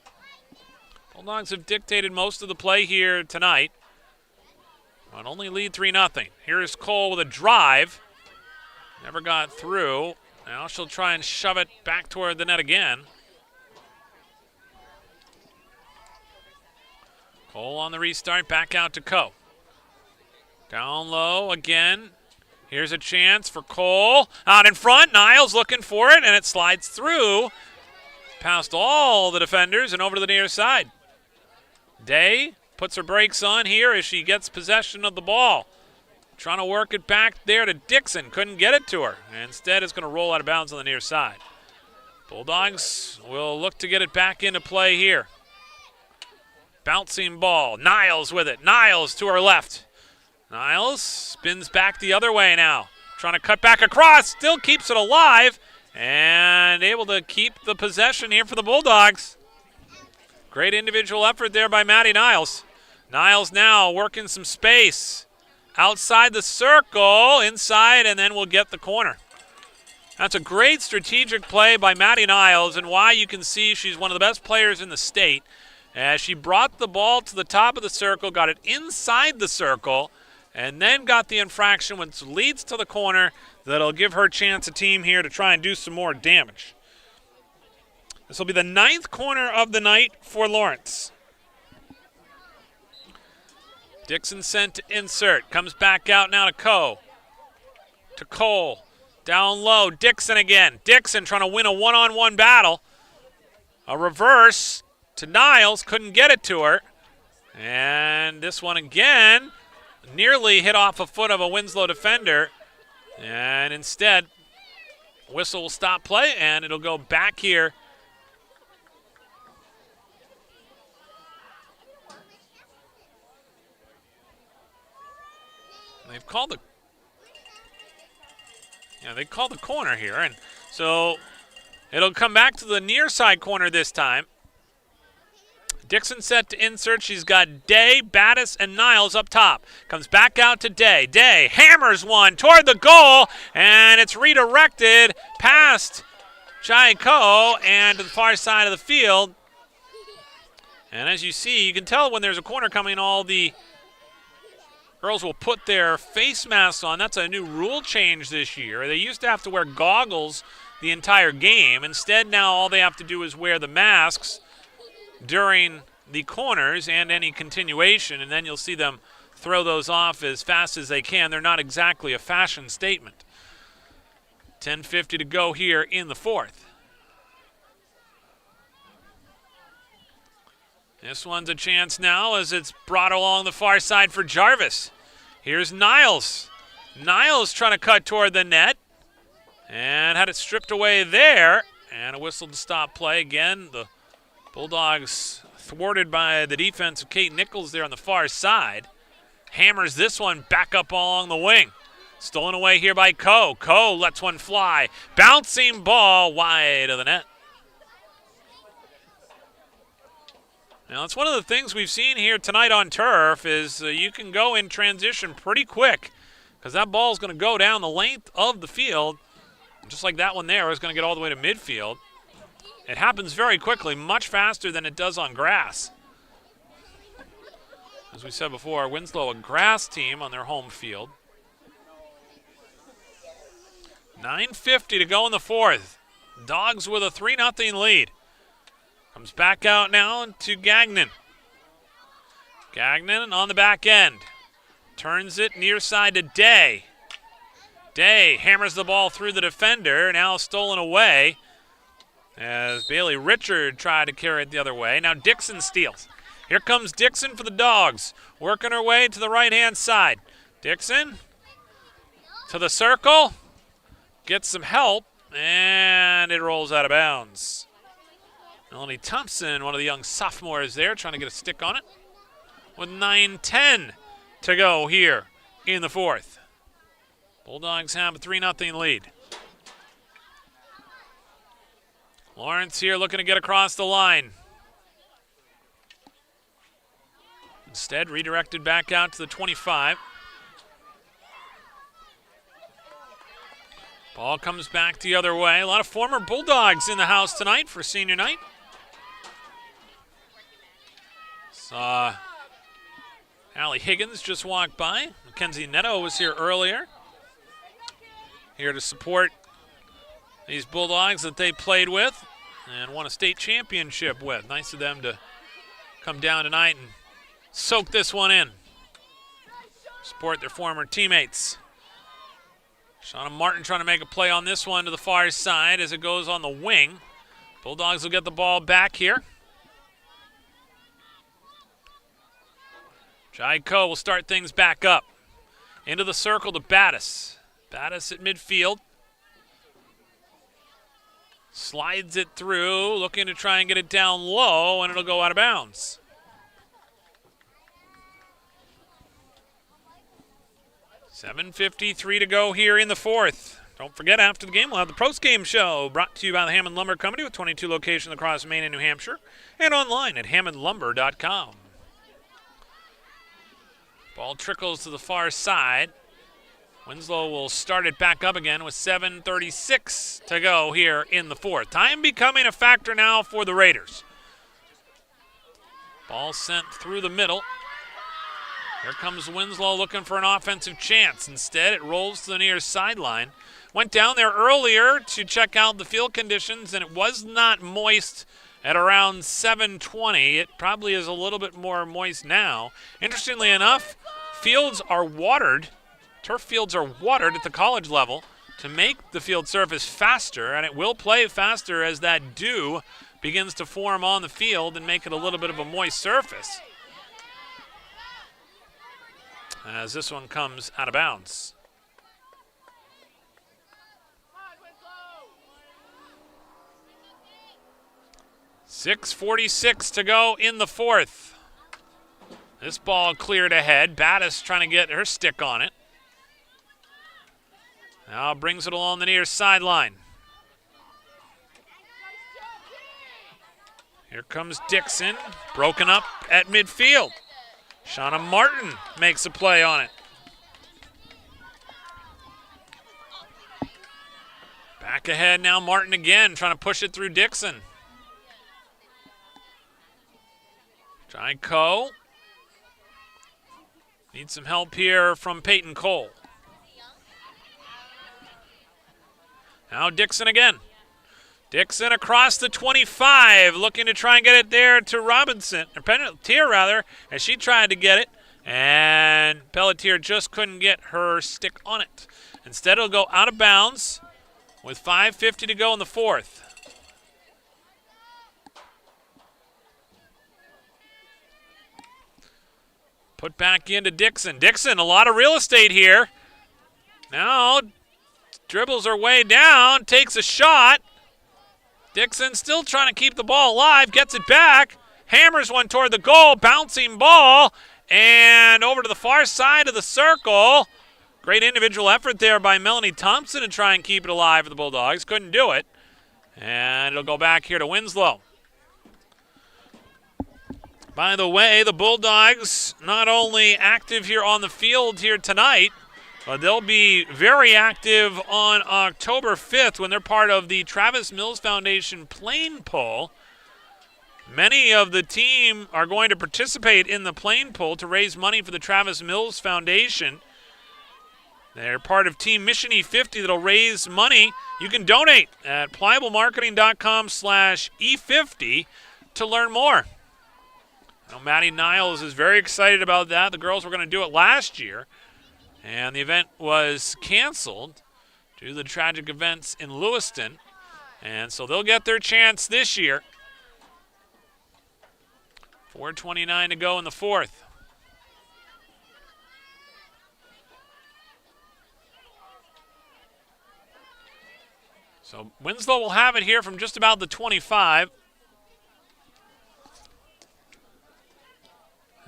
Bulldogs have dictated most of the play here tonight. But only lead 3-0. Here's Cole with a drive. Never got through. Now she'll try and shove it back toward the net again. Cole on the restart, back out to Coe. Down low again. Here's a chance for Cole. Out in front, Niles looking for it, and it slides through. Past all the defenders and over to the near side. Day puts her brakes on here as she gets possession of the ball. Trying to work it back there to Dixon. Couldn't get it to her. Instead, it's going to roll out of bounds on the near side. Bulldogs will look to get it back into play here. Bouncing ball. Niles with it. Niles to her left. Niles spins back the other way now. Trying to cut back across. Still keeps it alive. And able to keep the possession here for the Bulldogs. Great individual effort there by Maddie Niles. Niles now working some space. Outside the circle, inside, and then we'll get the corner. That's a great strategic play by Maddie Niles, and why you can see she's one of the best players in the state. As she brought the ball to the top of the circle, got it inside the circle, and then got the infraction, which leads to the corner. that'll give her chance a team here to try and do some more damage. This will be the 9th corner of the night for Lawrence. Dixon sent to insert. Comes back out now to Coe. To Cole. Down low. Dixon again. Dixon trying to win a one-on-one battle. A reverse to Niles. Couldn't get it to her. And this one again. Nearly hit off a foot of a Winslow defender. And instead, whistle will stop play, and it'll go back here. They've called they called the corner here, and so it'll come back to the near side corner this time. Dixon set to insert. She's got Day, Battis, and Niles up top. Comes back out to Day. Day hammers one toward the goal, and it's redirected past Chai Ko and to the far side of the field. And as you see, you can tell when there's a corner coming, all the girls will put their face masks on. That's a new rule change this year. They used to have to wear goggles the entire game. Instead, now all they have to do is wear the masks during the corners and any continuation, and then you'll see them throw those off as fast as they can. They're not exactly a fashion statement. 10:50 to go here in the 4th. This one's a chance now as it's brought along the far side for Jarvis. Here's Niles. Niles trying to cut toward the net and had it stripped away there. And a whistle to stop play. Again, the Bulldogs thwarted by the defense of Kate Nichols there on the far side. Hammers this one back up along the wing. Stolen away here by Coe. Coe lets one fly. Bouncing ball wide of the net. Now, it's one of the things we've seen here tonight on turf is you can go in transition pretty quick because that ball is going to go down the length of the field, just like that one there is going to get all the way to midfield. It happens very quickly, much faster than it does on grass. As we said before, Winslow, a grass team on their home field. 9:50 to go in the 4th. Dogs with a 3-0 lead. Comes back out now to Gagnon. Gagnon on the back end. Turns it near side to Day. Day hammers the ball through the defender. Now stolen away as Bailey Richard tried to carry it the other way. Now Dixon steals. Here comes Dixon for the Dogs. Working her way to the right-hand side. Dixon to the circle. Gets some help. And it rolls out of bounds. Melanie Thompson, one of the young sophomores there, trying to get a stick on it. With 9:10 to go here in the 4th. Bulldogs have a 3-0 lead. Lawrence here looking to get across the line. Instead, redirected back out to the 25. Ball comes back the other way. A lot of former Bulldogs in the house tonight for senior night. Saw Allie Higgins just walked by. Mackenzie Netto was here earlier. Here to support these Bulldogs that they played with and won a state championship with. Nice of them to come down tonight and soak this one in. Support their former teammates. Shauna Martin trying to make a play on this one to the far side as it goes on the wing. Bulldogs will get the ball back here. Jai Ko will start things back up. Into the circle to Battis. Battis at midfield. Slides it through, looking to try and get it down low, and it'll go out of bounds. $7:53 to go here in the 4th. Don't forget, after the game, we'll have the Postgame show brought to you by the Hammond Lumber Company with 22 locations across Maine and New Hampshire and online at hammondlumber.com. Ball trickles to the far side. Winslow will start it back up again with 7:36 to go here in the 4th. Time becoming a factor now for the Raiders. Ball sent through the middle. Here comes Winslow looking for an offensive chance. Instead, it rolls to the near sideline. Went down there earlier to check out the field conditions, and it was not moist at around 7:20. It probably is a little bit more moist now. Interestingly enough, fields are watered. Turf fields are watered at the college level to make the field surface faster, and it will play faster as that dew begins to form on the field and make it a little bit of a moist surface. As this one comes out of bounds. 6:46 to go in the fourth. This ball cleared ahead. Battis trying to get her stick on it. Now brings it along the near sideline. Here comes Dixon, broken up at midfield. Shauna Martin makes a play on it. Back ahead now, Martin again, trying to push it through Dixon. Coe. Needs some help here from Peyton Cole. Now Dixon again. Dixon across the 25, looking to try and get it there to Robinson, or Pelletier rather, as she tried to get it, and Pelletier just couldn't get her stick on it. Instead, it'll go out of bounds with 5:50 to go in the fourth. Put back into Dixon. Dixon, a lot of real estate here. Now, dribbles her way down, takes a shot. Dixon still trying to keep the ball alive, gets it back, hammers one toward the goal, bouncing ball, and over to the far side of the circle. Great individual effort there by Melanie Thompson to try and keep it alive for the Bulldogs. Couldn't do it. And it'll go back here to Winslow. By the way, the Bulldogs not only active here on the field here tonight, but they'll be very active on October 5th when they're part of the Travis Mills Foundation plane pull. Many of the team are going to participate in the plane pull to raise money for the Travis Mills Foundation. They're part of Team Mission E50 that'll raise money. You can donate at pliablemarketing.com/E50 to learn more. Now, Maddie Niles is very excited about that. The girls were going to do it last year, and the event was canceled due to the tragic events in Lewiston. And so they'll get their chance this year. 4:29 to go in the fourth. So Winslow will have it here from just about the 25.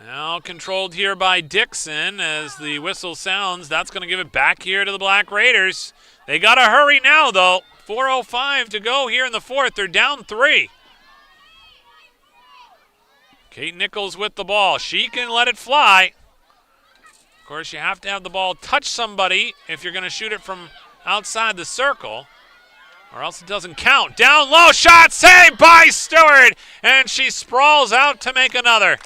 Now controlled here by Dixon as the whistle sounds. That's going to give it back here to the Black Raiders. They got to hurry now, though. 4:05 to go here in the fourth. They're down 3. Kate Nichols with the ball. She can let it fly. Of course, you have to have the ball touch somebody if you're going to shoot it from outside the circle, or else it doesn't count. Down low, shot saved by Stewart, and she sprawls out to make another.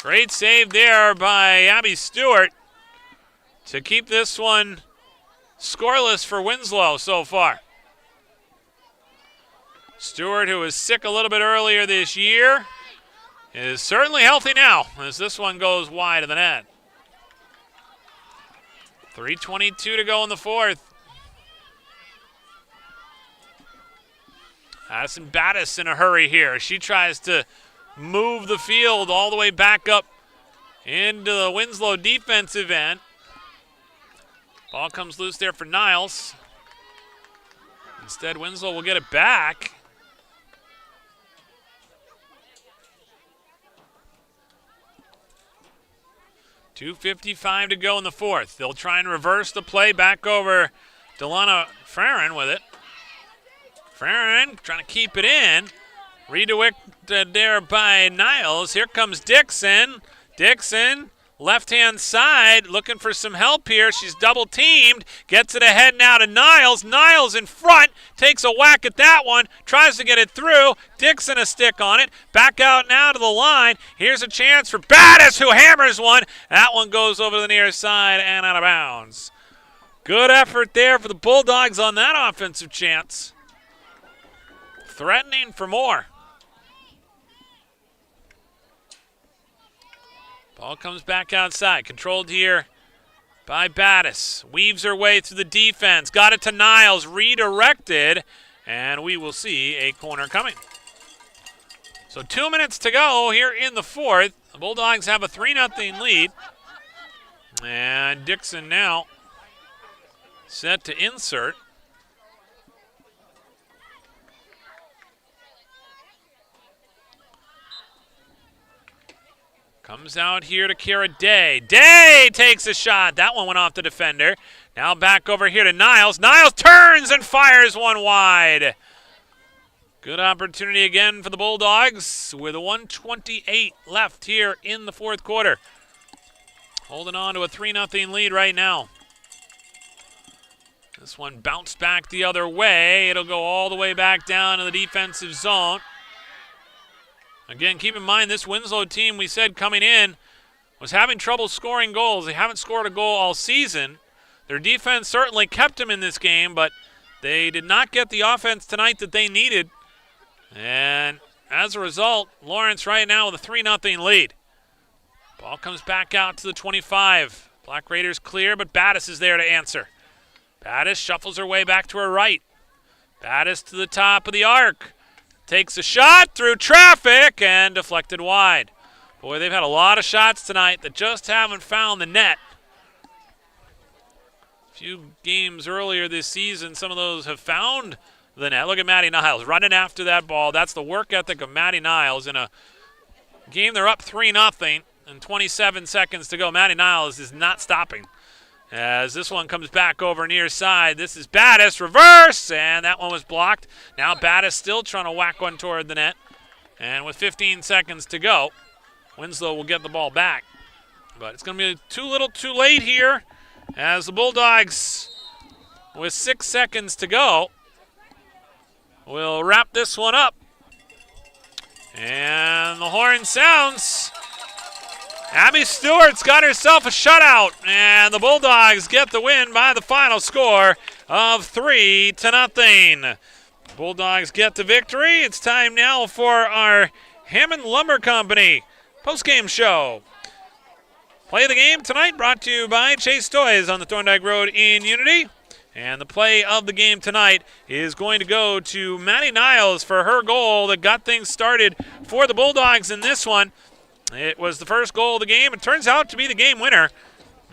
Great save there by Abby Stewart to keep this one scoreless for Winslow so far. Stewart, who was sick a little bit earlier this year, is certainly healthy now as this one goes wide of the net. 3:22 to go in the fourth. Addison Battis in a hurry here. She tries to move the field all the way back up into the Winslow defensive end. Ball comes loose there for Niles. Instead, Winslow will get it back. .255 to go in the fourth. They'll try and reverse the play back over Delana Farron with it. Farron trying to keep it in. Redirected there by Niles. Here comes Dixon. Dixon, left-hand side, looking for some help here. She's double-teamed. Gets it ahead now to Niles. Niles in front. Takes a whack at that one. Tries to get it through. Dixon a stick on it. Back out now to the line. Here's a chance for Battis, who hammers one. That one goes over the near side and out of bounds. Good effort there for the Bulldogs on that offensive chance. Threatening for more. Ball comes back outside. Controlled here by Battis. Weaves her way through the defense. Got it to Niles. Redirected. And we will see a corner coming. So 2 minutes to go here in the fourth. The Bulldogs have a 3-0 lead. And Dixon now set to insert. Comes out here to Kira Day. Day takes a shot. That one went off the defender. Now back over here to Niles. Niles turns and fires one wide. Good opportunity again for the Bulldogs with a 1:28 left here in the fourth quarter. Holding on to a 3-0 lead right now. This one bounced back the other way. It'll go all the way back down to the defensive zone. Again, keep in mind this Winslow team we said coming in was having trouble scoring goals. They haven't scored a goal all season. Their defense certainly kept them in this game, but they did not get the offense tonight that they needed. And as a result, Lawrence right now with a 3-0 lead. Ball comes back out to the 25. Black Raiders clear, but Battis is there to answer. Battis shuffles her way back to her right. Battis to the top of the arc. Takes a shot through traffic and deflected wide. Boy, they've had a lot of shots tonight that just haven't found the net. A few games earlier this season, some of those have found the net. Look at Maddie Niles running after that ball. That's the work ethic of Maddie Niles. In a game they're up 3-0 and 27 seconds to go. Maddie Niles is not stopping. As this one comes back over near side, this is Battis, reverse, and that one was blocked. Now Battis still trying to whack one toward the net. And with 15 seconds to go, Winslow will get the ball back. But it's going to be too little too late here as the Bulldogs, with 6 seconds to go, will wrap this one up. And the horn sounds. Abby Stewart's got herself a shutout, and the Bulldogs get the win by the final score of 3-0. Bulldogs get the victory. It's time now for our Hammond Lumber Company postgame show. Play of the game tonight brought to you by Chase Toys on the Thorndike Road in Unity. And the play of the game tonight is going to go to Maddie Niles for her goal that got things started for the Bulldogs in this one. It was the first goal of the game. It turns out to be the game winner.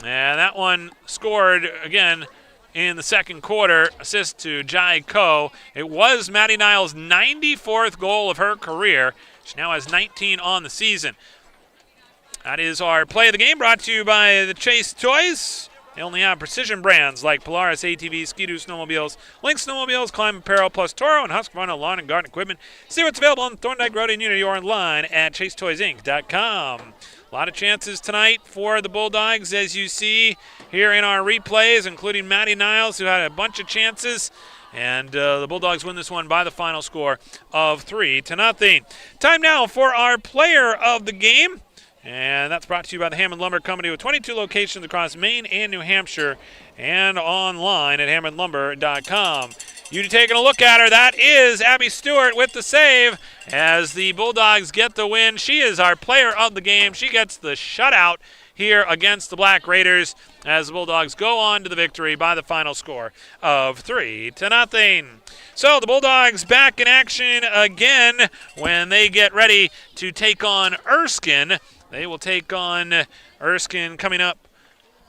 And that one scored again in the second quarter. Assist to Jai Ko. It was Maddie Niles' 94th goal of her career. She now has 19 on the season. That is our play of the game brought to you by the Chase Toys. They only have precision brands like Polaris ATVs, Ski-Doo snowmobiles, Link snowmobiles, Climb Apparel, plus Toro and Husqvarna lawn and garden equipment. See what's available on Thorndike Road in Unity or online at chasetoysinc.com. A lot of chances tonight for the Bulldogs, as you see here in our replays, including Maddie Niles, who had a bunch of chances. And the Bulldogs win this one by the final score of 3-0. Time now for our player of the game. And that's brought to you by the Hammond Lumber Company with 22 locations across Maine and New Hampshire and online at hammondlumber.com. You taking a look at her. That is Abby Stewart with the save as the Bulldogs get the win. She is our player of the game. She gets the shutout here against the Black Raiders as the Bulldogs go on to the victory by the final score of 3-0. So the Bulldogs back in action again when they get ready to take on Erskine. They will take on Erskine coming up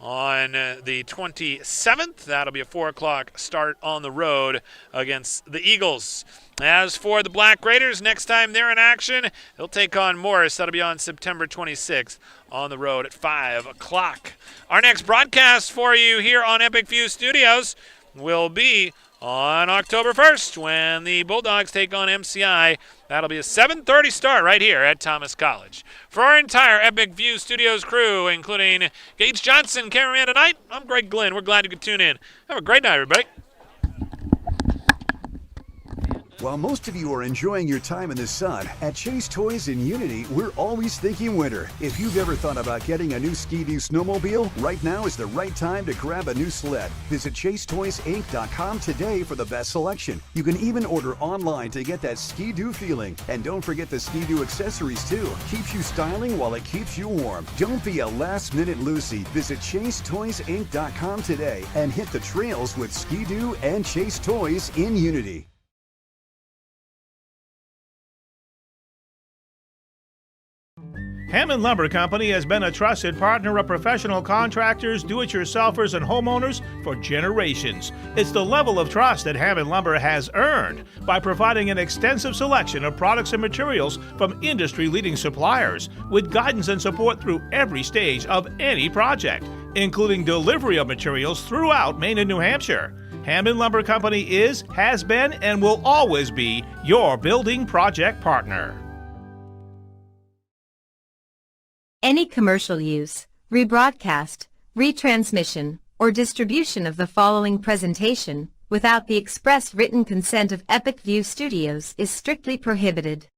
on the 27th. That'll be a 4 o'clock start on the road against the Eagles. As for the Black Raiders, next time they're in action, they'll take on Morris. That'll be on September 26th on the road at 5 o'clock. Our next broadcast for you here on Epic View Studios will be on October 1st when the Bulldogs take on MCI. That'll be a 7:30 start right here at Thomas College. For our entire Epic View Studios crew, including Gage Johnson, cameraman tonight, I'm Greg Glenn. We're glad you could tune in. Have a great night, everybody. While most of you are enjoying your time in the sun, at Chase Toys in Unity, we're always thinking winter. If you've ever thought about getting a new Ski-Doo snowmobile, right now is the right time to grab a new sled. Visit ChaseToysInc.com today for the best selection. You can even order online to get that Ski-Doo feeling. And don't forget the Ski-Doo accessories too. Keeps you styling while it keeps you warm. Don't be a last-minute Lucy. Visit ChaseToysInc.com today and hit the trails with Ski-Doo and Chase Toys in Unity. Hammond Lumber Company has been a trusted partner of professional contractors, do-it-yourselfers, and homeowners for generations. It's the level of trust that Hammond Lumber has earned by providing an extensive selection of products and materials from industry-leading suppliers, with guidance and support through every stage of any project, including delivery of materials throughout Maine and New Hampshire. Hammond Lumber Company is, has been, and will always be your building project partner. Any commercial use, rebroadcast, retransmission, or distribution of the following presentation without the express written consent of Epic View Studios is strictly prohibited.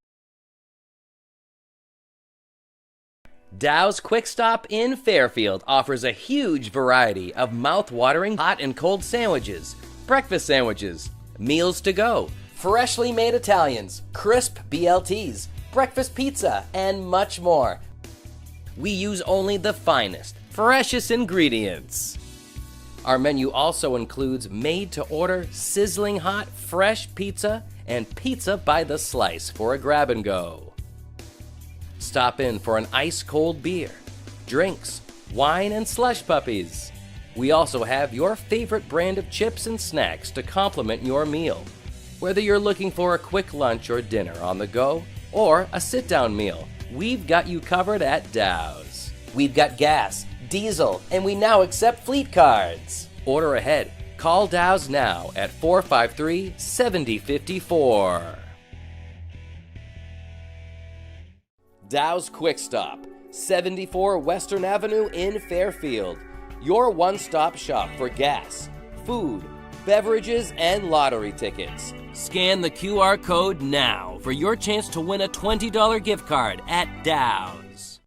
Dow's Quick Stop in Fairfield offers a huge variety of mouth-watering hot and cold sandwiches, breakfast sandwiches, meals to go, freshly made Italians, crisp BLTs, breakfast pizza, and much more. We use only the finest, freshest ingredients. Our menu also includes made-to-order, sizzling hot, fresh pizza and pizza by the slice for a grab-and-go. Stop in for an ice-cold beer, drinks, wine, and slush puppies. We also have your favorite brand of chips and snacks to complement your meal. Whether you're looking for a quick lunch or dinner on the go, or a sit-down meal, we've got you covered at Dow's. We've got gas, diesel, and we now accept fleet cards. Order ahead. Call Dow's now at 453-7054. Dow's Quick Stop, 74 Western Avenue in Fairfield. Your one-stop shop for gas, food, beverages, and lottery tickets. Scan the QR code now for your chance to win a $20 gift card at Dow's.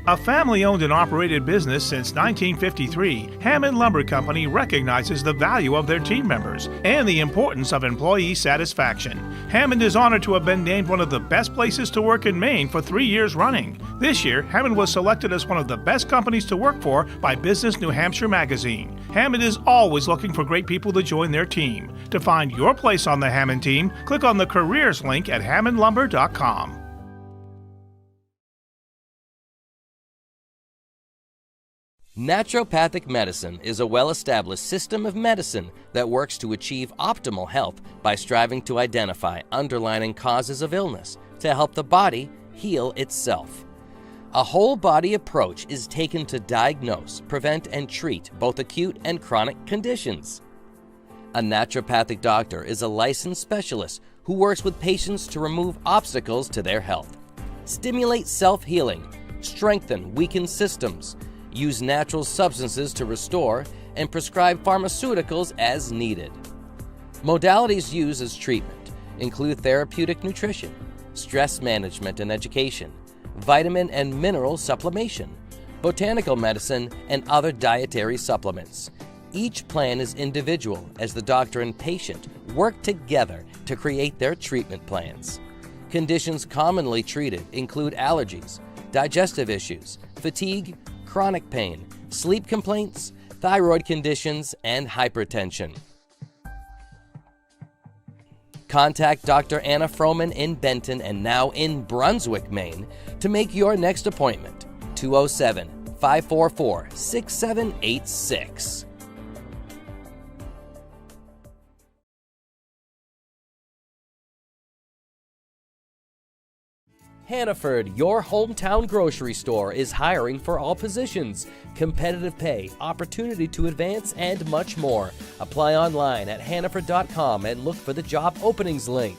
A family-owned and operated business since 1953, Hammond Lumber Company recognizes the value of their team members and the importance of employee satisfaction. Hammond is honored to have been named one of the best places to work in Maine for 3 years running. This year, Hammond was selected as one of the best companies to work for by Business New Hampshire magazine. Hammond is always looking for great people to join their team. To find your place on the Hammond team, click on the careers link at hammondlumber.com. Naturopathic medicine is a well-established system of medicine that works to achieve optimal health by striving to identify underlying causes of illness to help the body heal itself. A whole-body approach is taken to diagnose, prevent, and treat both acute and chronic conditions. A naturopathic doctor is a licensed specialist who works with patients to remove obstacles to their health, stimulate self-healing, strengthen weakened systems, use natural substances to restore, and prescribe pharmaceuticals as needed. Modalities used as treatment include therapeutic nutrition, stress management and education, vitamin and mineral supplementation, botanical medicine, and other dietary supplements. Each plan is individual as the doctor and patient work together to create their treatment plans. Conditions commonly treated include allergies, digestive issues, fatigue, chronic pain, sleep complaints, thyroid conditions, and hypertension. Contact Dr. Anna Froman in Benton and now in Brunswick, Maine to make your next appointment. 207-544-6786. Hannaford, your hometown grocery store, is hiring for all positions, competitive pay, opportunity to advance, and much more. Apply online at hannaford.com and look for the job openings link.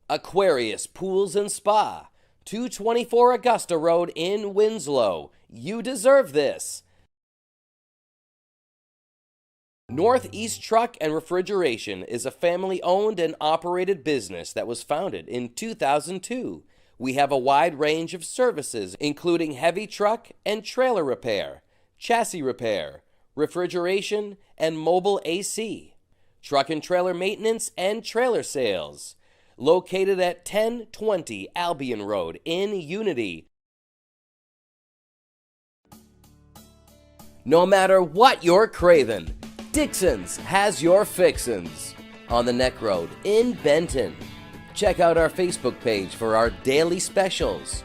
Aquarius Pools and Spa, 224 Augusta Road in Winslow. You deserve this. Northeast Truck and Refrigeration is a family-owned and operated business that was founded in 2002. We have a wide range of services, including heavy truck and trailer repair, chassis repair, refrigeration, and mobile AC, truck and trailer maintenance and trailer sales. Located at 1020 Albion Road in Unity. No matter what you're craving, Dixon's has your fixins. On the Neck Road in Benton. Check out our Facebook page for our daily specials.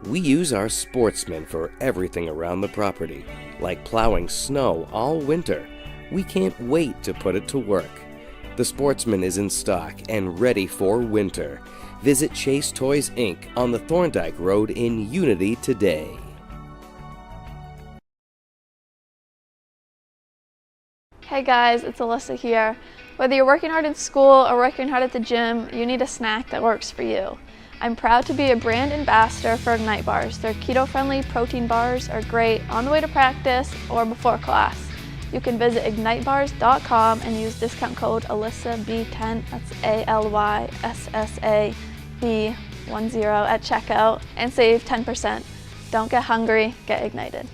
We use our sportsmen for everything around the property, like plowing snow all winter. We can't wait to put it to work. The Sportsman is in stock and ready for winter. Visit Chase Toys Inc. on the Thorndike Road in Unity today. Hey guys, it's Alyssa here. Whether you're working hard in school or working hard at the gym, you need a snack that works for you. I'm proud to be a brand ambassador for Ignite Bars. Their keto-friendly protein bars are great on the way to practice or before class. You can visit ignitebars.com and use discount code ALYSSAB10, that's ALYSSAB10 at checkout, and save 10%. Don't get hungry, get ignited.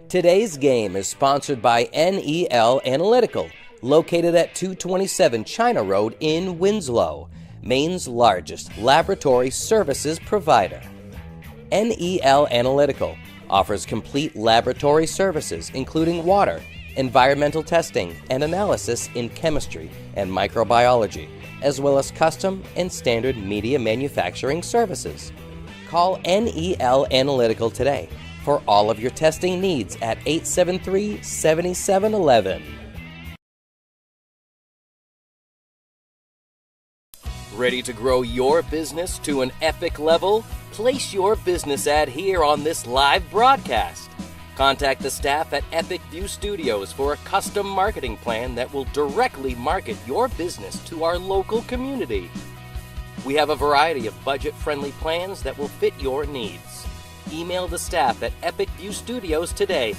Today's game is sponsored by NEL Analytical, located at 227 China Road in Winslow, Maine's largest laboratory services provider. NEL Analytical offers complete laboratory services including water, environmental testing, and analysis in chemistry and microbiology, as well as custom and standard media manufacturing services. Call NEL Analytical today for all of your testing needs at 873-7711. Ready to grow your business to an epic level? Place your business ad here on this live broadcast. Contact the staff at Epic View Studios for a custom marketing plan that will directly market your business to our local community. We have a variety of budget-friendly plans that will fit your needs. Email the staff at Epic View Studios today.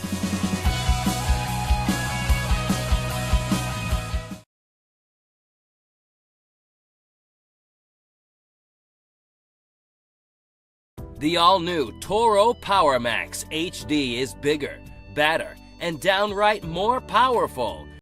The all-new Toro PowerMax HD is bigger, better, and downright more powerful.